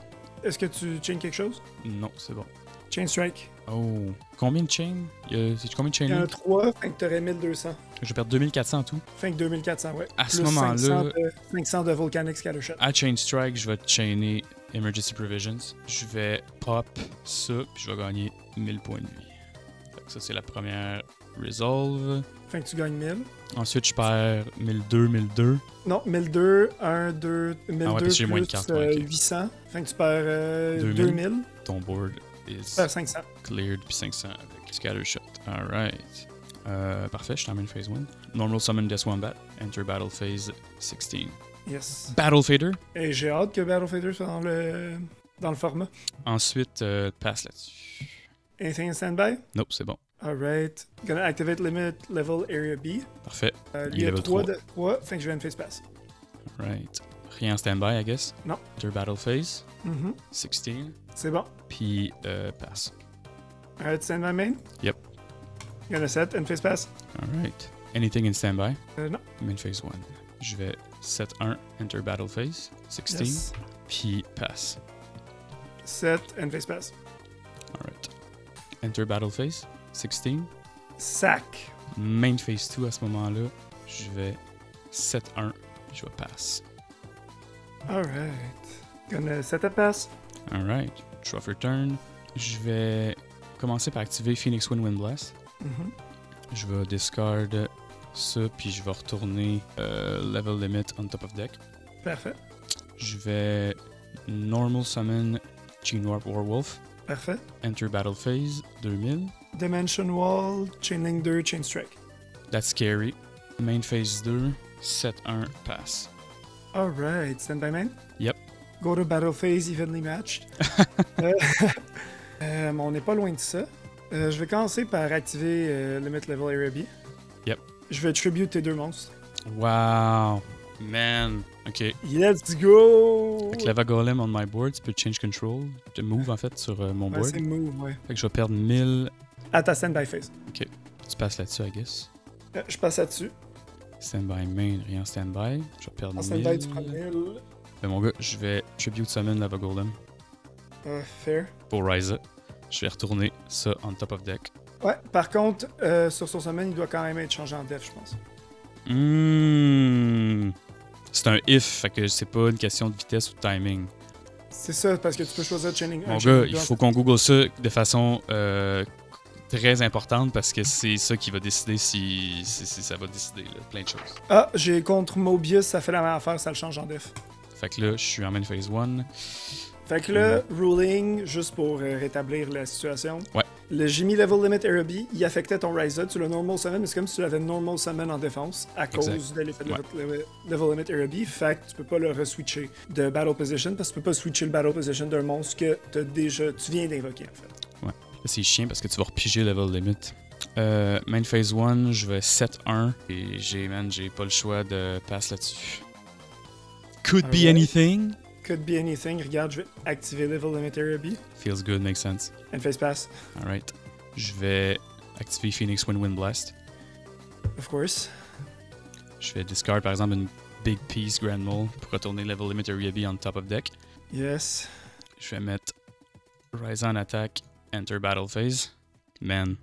A: Est-ce que tu chain quelque chose?
B: Non, c'est bon.
A: Chain Strike.
B: Oh, combien de chains? C'est combien de chain
A: Il y en a
B: link?
A: 3, fait que t'aurais 1200.
B: Je vais perdre 2400 en tout.
A: Fait que 2400, ouais.
B: À ce
A: Plus
B: moment-là-
A: 500 de Volcanic Scattershot.
B: À Chain Strike, je vais chainer Emergency Provisions. Je vais pop ça, puis je vais gagner 1000 points de vie. Fait que ça, c'est la première Resolve.
A: Fait que tu gagnes 1000.
B: Ensuite, je perds 1002, 1002.
A: Non, 1002, 1, 2, 1002
B: parce que j'ai moins de
A: plus
B: cartes, ouais, ok.
A: 800. Fait que tu perds
B: 2000.
A: 2000.
B: Ton board
A: Tu
B: is
A: perds 500.
B: cleared, puis 500 avec Scattershot. Alright. Parfait, je termine phase 1. Normal Summon Death Wombat. Enter Battle Phase 16.
A: Yes.
B: Battle Fader.
A: Et j'ai hâte que Battle Fader soit dans le format.
B: Ensuite, passe là-dessus.
A: Anything in standby?
B: Nope, c'est bon.
A: Alright. Gonna activate limit level area B.
B: Parfait.
A: Lui,
B: Il
A: il y a
B: level
A: 3
B: 3.
A: de 3, fait que je vais une face pass.
B: Right. Rien en standby, I guess.
A: Non.
B: Enter Battle Phase
A: Mhm.
B: 16.
A: C'est bon.
B: Puis passe.
A: Alright, stand by main?
B: Yep.
A: Gonna set and face pass?
B: Alright. Anything in standby?
A: Non.
B: Main phase 1. Je vais set 1, enter battle phase, 16,
A: Yes.
B: puis passe.
A: Set and face pass.
B: Alright. Enter battle phase, 16.
A: Sac.
B: Main phase 2 à ce moment-là, je vais set 1, puis je vais passe.
A: Alright. Gonna set a pass.
B: Alright. Draw for turn. Je vais commencer par activer Phoenix Wind Blast.
A: Mhm.
B: Je vais discard ça, puis je vais retourner level limit on top of deck.
A: Parfait.
B: Je vais normal summon Gene Warp Warwolf.
A: Parfait.
B: Enter battle phase, 2000.
A: Dimension Wall, Chainlink 2, Chain Strike.
B: That's scary. Main phase 2, set 1, pass.
A: Alright, stand by main?
B: Yep.
A: Go to battle phase, evenly matched. On n'est pas loin de ça. Je vais commencer par activer Limit Level Area B.
B: Yep.
A: Je vais tribute tes 2 monstres.
B: Wow. Man. Ok.
A: Let's go!
B: Avec Lava Golem on my board, tu peux change control, de move en fait sur mon
A: Ouais,
B: board.
A: c'est move, ouais.
B: Fait que je vais perdre 1000.
A: À ta stand by phase.
B: Ok. Tu passes là-dessus, I guess.
A: Je passe là-dessus.
B: Standby main, rien standby. Je vais perdre
A: En
B: 1000.
A: stand by, tu prends 1000.
B: Ben, mon gars, je vais tribute summon Lava Golem
A: Fair.
B: pour Ryza. Je vais retourner ça on top of deck.
A: Ouais, par contre, sur son summon, il doit quand même être changé en def, je pense.
B: C'est un if, fait que c'est pas une question de vitesse ou de timing.
A: C'est ça, parce que tu peux choisir Chaining 1.
B: Mon gars, il faut qu'on google ça de façon très importante parce que c'est ça qui va décider si ça va décider là, plein de choses.
A: Ah, j'ai contre Mobius, ça fait la même affaire, ça le change en def.
B: Fait que là, je suis en main phase 1.
A: Fait que là, ruling, juste pour rétablir la situation.
B: Ouais.
A: Le Jimmy Level Limit Area B, il affectait ton Ryza, tu l'as normal summon, mais c'est comme si tu l'avais normal summon en défense à cause de l'effet de Level Limit Area B. Fait que tu peux pas le reswitcher de Battle Position parce que tu peux pas switcher le Battle Position d'un monstre que tu viens d'invoquer en fait.
B: Ouais. Là, c'est chiant parce que tu vas repiger level limit. Main phase 1, je vais 7-1 et j'ai pas le choix de pass là-dessus. Could be
A: Alright.
B: anything.
A: Could be anything. Regarde, je vais activer Level Limit Area B.
B: Feels good, makes sense.
A: And face pass,
B: Alright. Je vais activer Phoenix Wind Blast.
A: of course.
B: Je vais discard par exemple une Big Piece Grand Mole pour retourner level limit Area B on top of deck.
A: Yes.
B: Je vais mettre Rise on attack, enter battle phase. Man,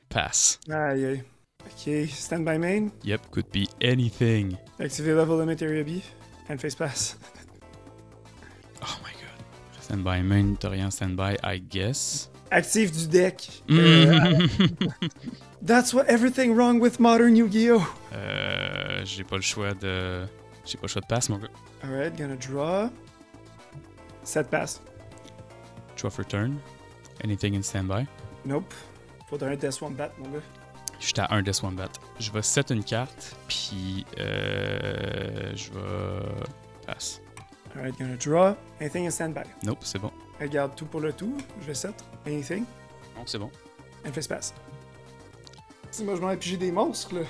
B: pass.
A: Aïe aïe. Ok, stand by main.
B: Yep, could be anything.
A: Activer Level Limit Area B. And face pass.
B: Oh my god. Standby main, t'as rien standby, I guess.
A: Active du deck.
B: Mm.
A: That's what everything wrong with modern Yu-Gi-Oh!
B: J'ai pas le choix de pass, mon gars.
A: Alright, gonna draw. Set pass.
B: Draw for turn. Anything in standby.
A: Nope. Faudrait un Death Wombat, mon gars.
B: J'étais à 1 Death Wombat. Je vais set une carte, puis je vais pass.
A: Alright, gonna draw. Anything in standby.
B: Nope, c'est bon.
A: Regarde tout pour le tout. Je vais set. Anything.
B: Non, c'est bon.
A: Elle fait space. Si moi je m'en ai pigé des monstres, là.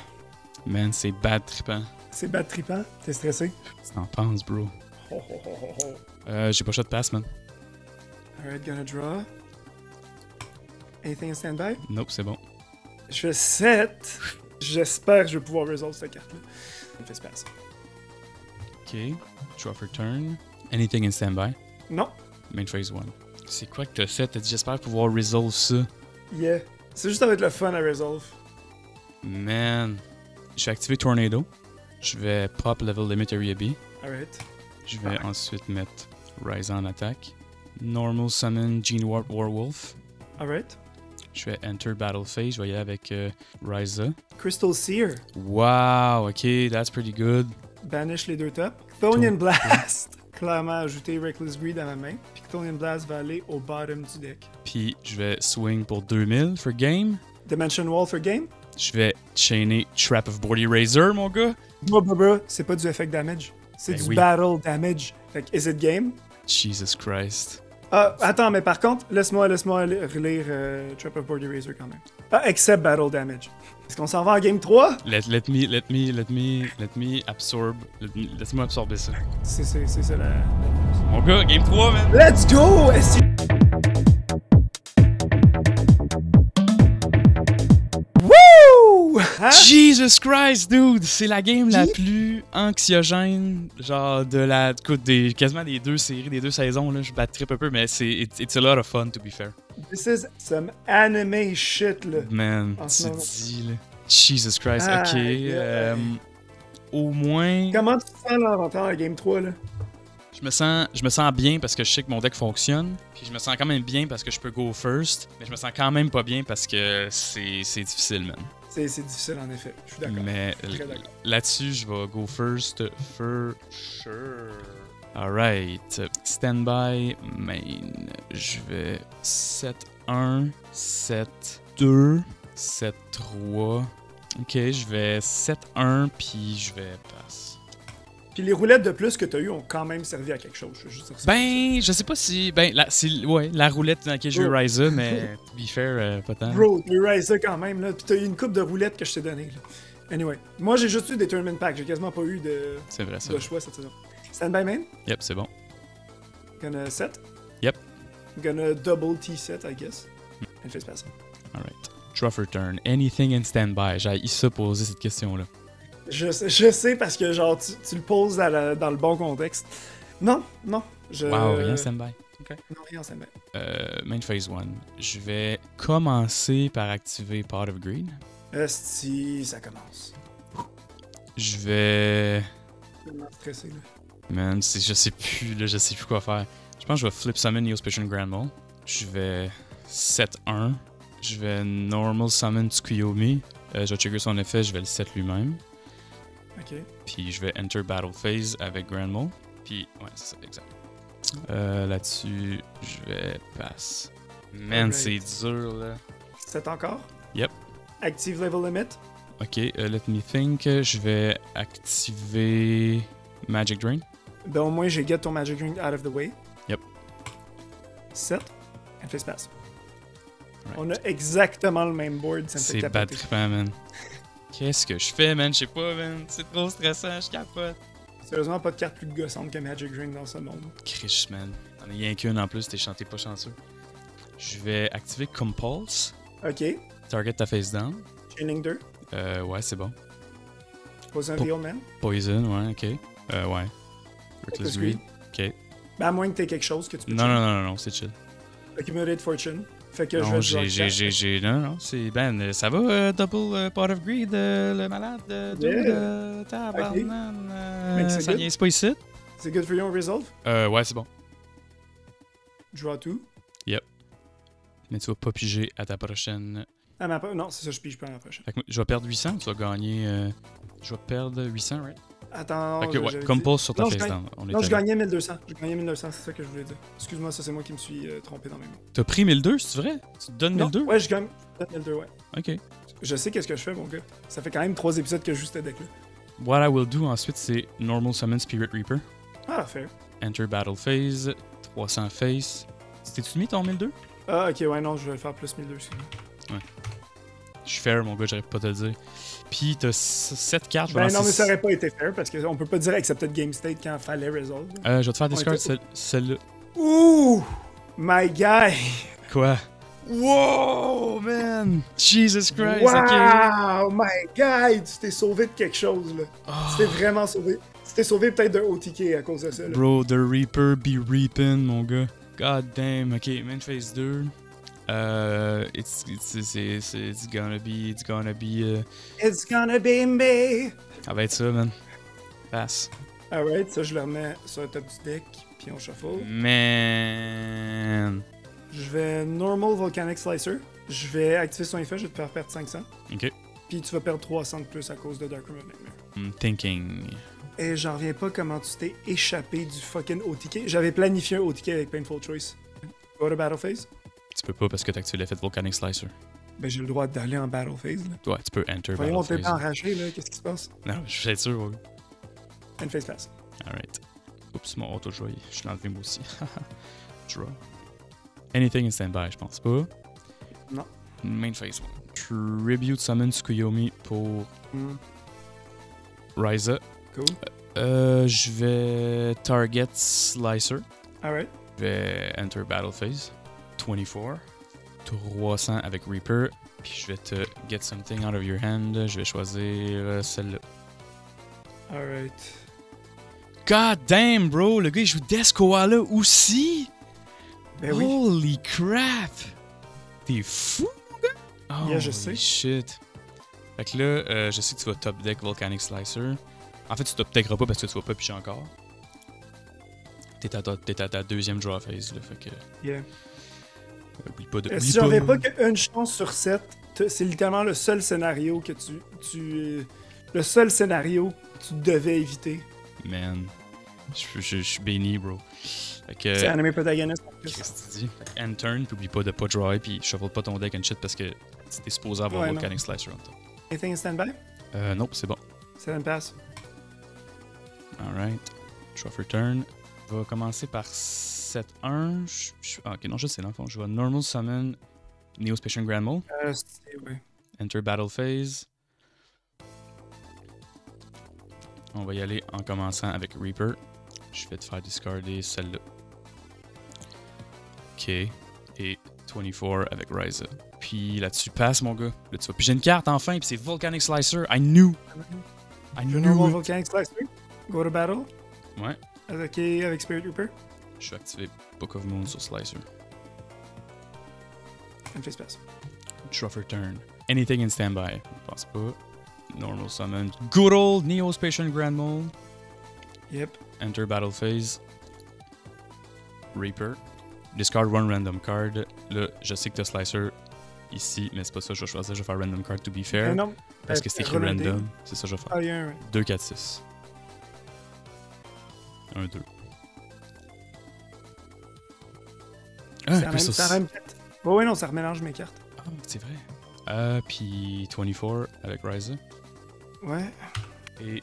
B: Man, c'est bad trippant.
A: C'est bad trippant. T'es stressé?
B: Tu t'en penses, bro.
A: Ho, ho, ho, ho, ho.
B: J'ai pas shot pass, man.
A: Alright, gonna draw. Anything in standby?
B: Nope, c'est bon.
A: Je fais 7. J'espère que je vais pouvoir résolve cette carte-là. Elle fait space.
B: Ok. Draw for turn. Anything in standby.
A: Non.
B: Main phase 1. C'est quoi que t'as fait? T'as dit j'espère pouvoir resolve ça.
A: Yeah. C'est juste avec le fun à résolve.
B: Man. Je vais activer Tornado. Je vais pop level limit area B.
A: Alright.
B: Je vais ensuite mettre Rise en attaque. Normal summon Gene Warp Warwolf.
A: Alright.
B: Je vais enter battle phase. Je vais y aller avec Ryza.
A: Crystal Seer.
B: Wow, ok, that's pretty good.
A: Banish les deux tops. Chthonian Blast. Clairement ajouter Reckless Greed à ma main. Puis Chthonian Blast va aller au bottom du deck.
B: Puis je vais swing pour 2000 for game.
A: Dimension Wall for game.
B: Je vais chainer Trap of Bordy Razor, mon gars.
A: C'est pas du effect damage. C'est
B: Ben
A: du
B: oui.
A: battle damage. Fait que, is it game?
B: Jesus Christ.
A: Ah, attends, mais par contre, laisse-moi relire Trap of Bordy Razor quand même. Ah, except battle damage. Est-ce qu'on s'en va en game 3?
B: Let me absorb. Laisse-moi absorber ça.
A: C'est ça la...
B: Mon gars, game 3, man.
A: Let's go! Woo! Hein?
B: Jesus Christ, dude! C'est la game la plus anxiogène, genre quasiment des deux séries, des deux saisons, là. Je bad trip un peu, mais it's a lot of fun, to be fair.
A: This is some anime shit, là.
B: Man,
A: En
B: tu
A: ce moment.
B: dis, là. Jesus Christ,
A: Ah,
B: ok.
A: yeah.
B: Au moins,
A: Comment tu te sens là, en rentrant dans game 3, là?
B: je me sens bien parce que je sais que mon deck fonctionne. Puis je me sens quand même bien parce que je peux go first. Mais je me sens quand même pas bien parce que c'est difficile, man.
A: C'est difficile, en effet. Je suis d'accord.
B: Mais
A: Très d'accord.
B: là-dessus, je vais go first for sure. Alright. Standby main. Je vais 7-1, 7-2, 7-3. Ok, je vais 7-1, puis je vais passe.
A: Puis les roulettes de plus que t'as eues ont quand même servi à quelque chose. Je veux juste dire ça.
B: Ben, je sais pas si. Ben, la roulette dans laquelle j'ai eu
A: Bro.
B: Ryza, mais to be fair, pas tant.
A: Bro, tu Ryza quand même, là. Puis t'as eu une coupe de roulettes que je t'ai donnée, là. Anyway, moi j'ai juste eu des tournament packs. J'ai quasiment pas eu
B: C'est vrai, ça.
A: de choix cette saison. Standby main.
B: Yep, c'est bon.
A: Gonna set.
B: Yep.
A: Gonna double T-set, I guess. Elle fait space.
B: Alright. Draw for turn. Anything in standby. J'ai ça poser cette question-là.
A: Je sais parce que genre tu le poses dans le bon contexte. Non.
B: Wow, rien standby. Ok.
A: Non, rien en standby.
B: Main phase 1. Je vais commencer par activer Pot of Greed.
A: Si ça commence.
B: Je vais.
A: Je suis tellement stressé, là.
B: Man, je sais plus quoi faire. Je pense que je vais flip summon Neospecian Grand Mole. Je vais 7-1. Je vais normal summon Tsukuyomi. Je vais trigger son effet, je vais le set lui-même.
A: Ok.
B: Puis je vais enter battle phase avec Grand Mole. Puis, ouais, c'est ça, exact. Là-dessus, je vais pass. Man,
A: Alright.
B: c'est dur, là.
A: 7 encore.
B: Yep.
A: Active level limit.
B: Ok, let me think. Je vais activer Magic Drain.
A: Ben au moins j'ai get ton Magic Ring out of the way.
B: Yep.
A: 7. Elle fait space.
B: Right.
A: On a exactement le même board, ça me fait
B: C'est bad
A: capoter.
B: trippant, man. Qu'est-ce que je fais, man? Je sais pas, man. C'est trop stressant, je capote.
A: Sérieusement, pas de carte plus gossante que Magic Ring dans ce monde.
B: Krish, man. T'en as rien qu'une en plus, t'es pas chanceux. Je vais activer Compulse.
A: Ok.
B: Target ta face down.
A: Chaining 2.
B: Ouais, c'est bon.
A: Pose un
B: Po-
A: Real Man.
B: Poison, ouais, ok. Ouais. Reckless Greed. Ok.
A: Ben à moins que t'aies quelque chose que tu peux
B: Non, c'est chill.
A: Accumulated Fortune. Fait que
B: Non,
A: je vais te
B: j'ai. Non, c'est. Ben, ça va, double Pot of Greed, le malade,
A: Yeah.
B: tabarnan.
A: Mec, c'est
B: Ça
A: good.
B: niaise pas ici?
A: C'est good for you on resolve.
B: Ouais, c'est bon.
A: Draw 2.
B: Mais tu vas pas piger à ta prochaine.
A: Non, c'est ça, je pige pas à la prochaine.
B: Fait que moi, je vais perdre 800, tu vas gagner. Je vais perdre 800, right?
A: Attends.
B: Fait que,
A: j'avais
B: ouais,
A: dit-
B: compose sur ta
A: Non, je
B: face
A: gagne-
B: down. On est
A: Non, je
B: allé.
A: gagnais 1200. Je gagnais 1200, c'est ça que je voulais dire. Excuse-moi, ça c'est moi qui me suis trompé dans mes mots.
B: T'as pris 1002, c'est vrai? Tu te donnes
A: Non,
B: 1002?
A: ouais, je gagne 1002, ouais.
B: Ok.
A: Je sais qu'est-ce que je fais, mon gars. Ça fait quand même 3 épisodes que je joue ce deck-là.
B: What I will do ensuite, c'est Normal Summon Spirit Reaper.
A: Ah, fair.
B: Enter Battle Phase. 300 face. T'es-tu mis ton 1002?
A: Ah, ok, ouais, non, je vais le faire plus 1200.
B: Je suis fair, mon gars, j'arrive pas à te le dire. Puis t'as 7 cartes.
A: Ben non, mais ça aurait pas été fair parce qu'on peut pas dire accepted game state quand fallait resolve.
B: Je vais te faire discard celle-là.
A: Ouh! My guy!
B: Quoi? Wow, man! Jesus Christ,
A: wow! My guy! Tu t'es sauvé de quelque chose, là. Tu t'es vraiment sauvé. Tu t'es sauvé peut-être d'un OTK à cause de ça, là.
B: Bro, the Reaper be reaping, mon gars. God damn. Ok, main phase 2. It's gonna be.
A: It's gonna be me!
B: Ça va être ça, man. Pass.
A: Alright, ça je le remets sur le top du deck, puis on shuffle.
B: Man.
A: Je vais normal Volcanic Slicer. Je vais activer son effet, je vais te faire perdre 500.
B: Ok.
A: Puis tu vas perdre 300 de plus à cause de Dark Room Nightmare.
B: I'm thinking.
A: Et j'en reviens pas comment tu t'es échappé du fucking OTK. J'avais planifié un OTK avec Painful Choice. Go to Battle Phase?
B: Tu peux pas parce que t'as activé l'effet de Volcanic Slicer.
A: Ben j'ai le droit d'aller en Battle Phase, là.
B: Ouais, tu peux enter
A: Voyons,
B: Battle
A: t'es pas
B: Phase.
A: enragé, là. Qu'est-ce qui se passe?
B: Non, je suis sûr, ouais.
A: End Phase Pass.
B: Alright. Oups, mon auto-joy. Je l'ai enlevé moi aussi. Draw. Anything in standby, je pense pas.
A: Non.
B: Main phase 1. Tribute Summon Tsukuyomi pour Ryza.
A: Cool.
B: Je vais Target Slicer.
A: Alright.
B: Je vais Enter Battle Phase. 24. 300 avec Reaper. Puis je vais te Get Something Out of Your Hand. Je vais choisir celle-là.
A: Alright.
B: God damn, bro! Le gars, il joue Death Koala aussi!
A: Ben oui.
B: Holy crap! T'es fou, mon gars? Oh,
A: Yeah, je sais.
B: Shit. Fait que là, je sais que tu vas top deck Volcanic Slicer. En fait, tu top deckeras pas parce que tu vas pas picher encore. T'es à ta deuxième draw phase, là. Fait que.
A: Yeah.
B: Oublie pas de.
A: Si j'en reviens pas qu'une chance sur 7, c'est littéralement le seul scénario que le seul scénario que tu devais éviter.
B: Man. Je suis béni, bro. Fait que.
A: C'est anime protagoniste en plus.
B: Qu'est-ce que tu dis? End turn, puis oublie pas de pas draw, puis shuffle pas ton deck and shit parce que t'es supposé avoir
A: Ouais,
B: Volcanic Slicer en top.
A: Anything in standby?
B: Non, c'est bon.
A: Set and pass.
B: Alright. Trophy turn. On va commencer par 7-1. Ok, non, je sais, dans le fond. Je vais Normal Summon Neospatian Grand Mole.
A: Ouais.
B: Enter Battle Phase. On va y aller en commençant avec Reaper. Je vais te faire discarder celle-là. Ok. Et 24 avec Ryza. Puis là-dessus, passe, mon gars. Là, tu vas piger une carte enfin, puis c'est Volcanic Slicer. I knew
A: Normal
B: it.
A: Volcanic Slicer. Go to battle.
B: Ouais.
A: Attaquer avec Spirit Reaper.
B: Je suis activé Book of Moon sur Slicer.
A: And face pass.
B: Trophy turn. Anything in standby. Je pense pas. Normal summon. Good old Neospatian Grand Mole.
A: Yep.
B: Enter battle phase. Reaper. Discard one random card. Là, je sais que t'as Slicer ici, mais c'est pas ça que je vais choisir. Je vais faire random card to be fair.
A: Non.
B: Parce que c'est écrit random. C'est ça que je vais faire.
A: Ah, il y a un.
B: 2, 4, 6. 1, 2. Ah,
A: Ça même oh, ouais, non, ça remélange mes cartes.
B: Ah, c'est vrai. Puis 24 avec Ryza.
A: Ouais.
B: Et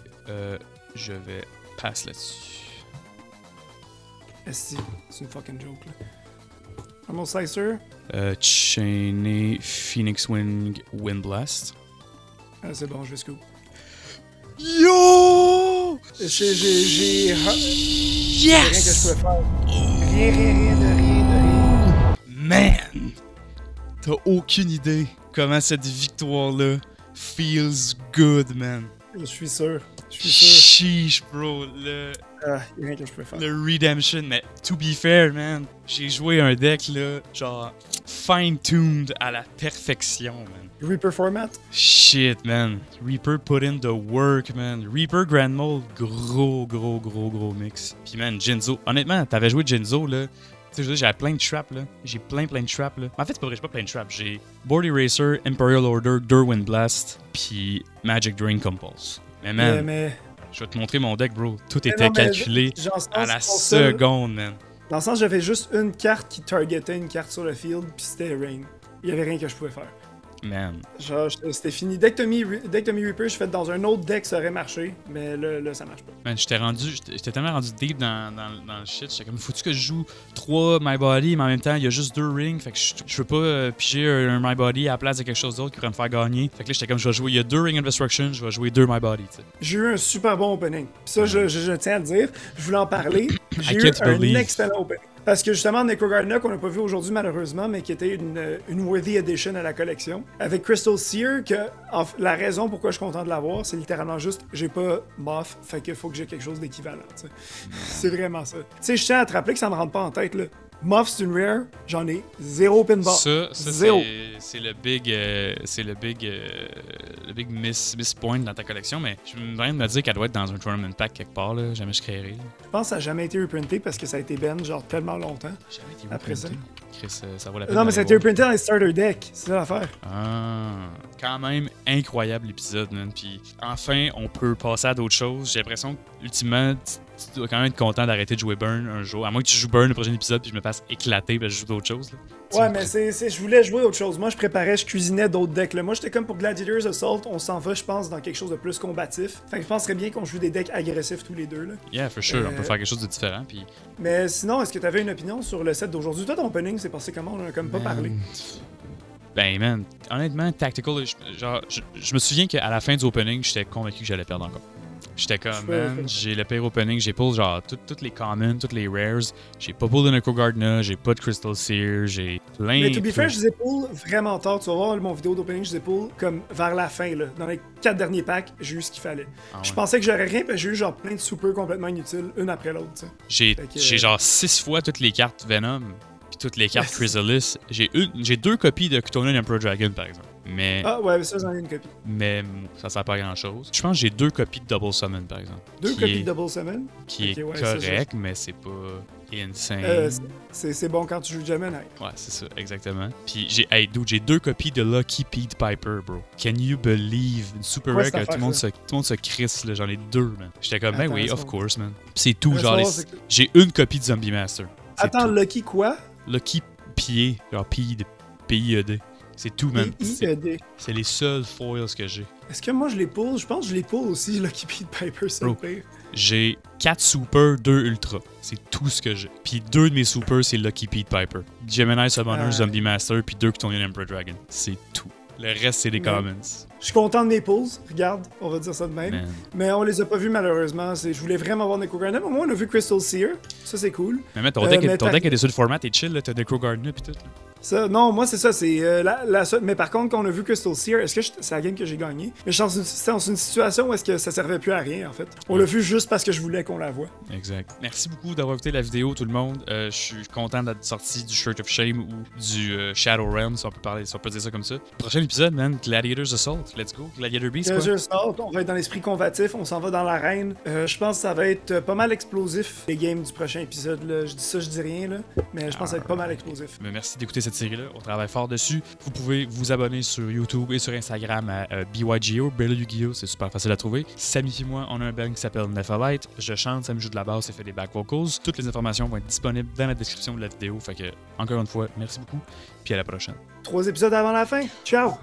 B: je vais pass là-dessus.
A: C'est une fucking joke, là. Normal Slicer.
B: Chainer Phoenix Wing Windblast.
A: Ah, c'est bon, je vais scoop.
B: Yo!
A: J'ai
B: Yes!
A: rien que je peux faire. Rien de rien.
B: Man! T'as aucune idée comment cette victoire-là feels good, man.
A: Je suis sûr.
B: Sheesh, bro.
A: Ah, y a rien que je peux faire.
B: Le Redemption, mais to be fair, man, j'ai joué un deck, là, genre, fine-tuned à la perfection, man.
A: Reaper format?
B: Shit, man. Reaper put in the work, man. Reaper Grand Mole, gros mix. Puis, man, Jinzo. Honnêtement, t'avais joué Jinzo, là. Tu sais, j'avais plein de traps, là. J'ai plein de traps, là. En fait, c'est pas vrai, j'ai pas plein de traps. J'ai Board Eraser, Imperial Order, Derwin Blast, puis Magic Drain Compulse. Mais, man,
A: mais...
B: je vais te montrer mon deck, bro. Tout était calculé à la
A: seul,
B: seconde, man.
A: Dans le sens, j'avais juste une carte qui targetait une carte sur le field, puis c'était Rain. Il y avait rien que je pouvais faire.
B: Man.
A: Genre, c'était fini. Dès que Tommy Reaper, je fais dans un autre deck, ça aurait marché, mais là ça marche pas.
B: Man, j'étais tellement rendu deep dans le shit. J'étais comme, faut-tu que je joue 3 My Body, mais en même temps, il y a juste 2 rings. Fait que je veux pas piger un My Body à la place de quelque chose d'autre qui pourrait me faire gagner. Fait que là, j'étais comme, je vais jouer, il y a 2 Ring of Destruction, je vais jouer 2 My Body, tu sais.
A: J'ai eu un super bon opening. Puis ça, je tiens à le dire. Je voulais en parler. J'ai eu un excellent opening. Parce que justement, Necrogardna, qu'on n'a pas vu aujourd'hui malheureusement, mais qui était une worthy addition à la collection, avec Crystal Seer, que la raison pourquoi je suis content de l'avoir, c'est littéralement juste, j'ai pas Moth, fait qu'il faut que j'ai quelque chose d'équivalent. C'est vraiment ça. Tu sais, je tiens à te rappeler que ça me rentre pas en tête, là. Moth, c'est une rare, j'en ai 0 pinball.
B: Ça
A: zéro.
B: C'est le big miss point dans ta collection, mais je me viens de me dire qu'elle doit être dans un tournament pack quelque part, là. Jamais je créerai.
A: Je pense que ça n'a jamais été reprinté parce que ça a été ban genre tellement longtemps.
B: Jamais été
A: après ça.
B: Chris, ça vaut la peine.
A: Non, mais ça a été reprinté dans les starter decks, c'est ça l'affaire.
B: Ah, quand même incroyable l'épisode, man. Puis enfin, on peut passer à d'autres choses. J'ai l'impression qu'ultimement, tu dois quand même être content d'arrêter de jouer Burn un jour. À moins que tu joues Burn le prochain épisode puis je me fasse éclater parce que je joue d'autres choses. Là.
A: Ouais, mais je voulais jouer autre chose. Moi, je préparais, je cuisinais d'autres decks. Là. Moi, j'étais comme pour Gladiators Assault, on s'en va, je pense, dans quelque chose de plus combatif. Fait que je penserais bien qu'on joue des decks agressifs tous les deux. Là.
B: Yeah, for sure. On peut faire quelque chose de différent. Puis...
A: Mais sinon, est-ce que tu avais une opinion sur le set d'aujourd'hui? Toi, ton opening, c'est passé comment? On en a comme pas parlé.
B: Ben, man, honnêtement, Tactical, je me souviens qu'à la fin du opening, j'étais convaincu que j'allais perdre encore. J'étais comme, man, j'ai le pire opening, j'ai pull genre toutes les commons, toutes les rares. J'ai pas pull de Necrogardna, j'ai pas de Crystal Seer, j'ai plein.
A: Mais to be fair, je les ai pull vraiment tard. Tu vas voir mon vidéo d'opening, je les ai pull comme vers la fin. Là. Dans les 4 derniers packs, j'ai eu ce qu'il fallait. Ah ouais. Je pensais que j'aurais rien, mais j'ai eu genre plein de super complètement inutiles, une après l'autre.
B: J'ai genre 6 fois toutes les cartes Venom, puis toutes les cartes Chrysalis. J'ai 2 copies de Cthulhu Emperor Dragon, par exemple. Mais...
A: Ah ouais, ça j'en ai une copie.
B: Mais ça sert pas à grand chose. Je pense que j'ai 2 copies de Double Summon par exemple.
A: 2 copies de Double Summon?
B: Qui est correct, mais c'est pas insane.
A: C'est bon quand tu joues Gemini.
B: Ouais, c'est ça, exactement. Puis j'ai 2 copies de Lucky Pete Piper, bro. Can you believe? Une super rare que tout le monde se crisse, là. J'en ai 2, man. J'étais comme, ben oui, of course, man. Puis c'est tout, genre, j'ai une copie de Zombie Master.
A: Attends, tout. Lucky quoi?
B: Lucky Pied, genre P-I-E-D. C'est tout, man. C'est les seuls foils que j'ai.
A: Est-ce que moi je les pull? Je pense que je les pull aussi, Lucky Pete Piper, c'est le pire.
B: J'ai 4 super, 2 ultra. C'est tout ce que j'ai. Puis 2 de mes super, c'est Lucky Pete Piper. Gemini Summoner, Zombie Master, puis 2 Cthulhu Emperor Dragon. C'est tout. Le reste, c'est des commons.
A: Je suis content de mes pulls, regarde, on va dire ça de même. Man. Mais on les a pas vus malheureusement. Je voulais vraiment voir Necrogardna, mais au moins on a vu Crystal Seer. Ça, c'est cool.
B: Mais ton deck est sur le format, t'es chill, là, t'as Necrogardna pis tout. Là.
A: Ça, non, moi c'est ça, c'est la seule. Mais par contre, quand on a vu Crystal Seer, est-ce que c'est la game que j'ai gagnée? Mais je suis dans une situation où est-ce que ça servait plus à rien en fait. On l'a vu juste parce que je voulais qu'on la voie.
B: Exact. Merci beaucoup d'avoir écouté la vidéo, tout le monde. Je suis content d'être sorti du Shirt of Shame ou du Shadow Realm, si on peut dire ça comme ça. Prochain épisode, man, Gladiators Assault. Let's go. Gladiator Beast.
A: Gladiator Assault, on va être dans l'esprit combatif, on s'en va dans l'arène. Je pense que ça va être pas mal explosif, les games du prochain épisode. Là. Je dis ça, je dis rien, là. Mais je pense que ça va être pas mal explosif.
B: Mais merci d'écouter cette série-là. On travaille fort dessus. Vous pouvez vous abonner sur YouTube et sur Instagram à BYGO, Bello Yu-Gi-Oh! C'est super facile à trouver. Sammy et moi, on a un band qui s'appelle Nephalite. Je chante, Sammy joue de la basse et fait des back vocals. Toutes les informations vont être disponibles dans la description de la vidéo. Fait que, encore une fois, merci beaucoup. Puis à la prochaine.
A: 3 épisodes avant la fin. Ciao!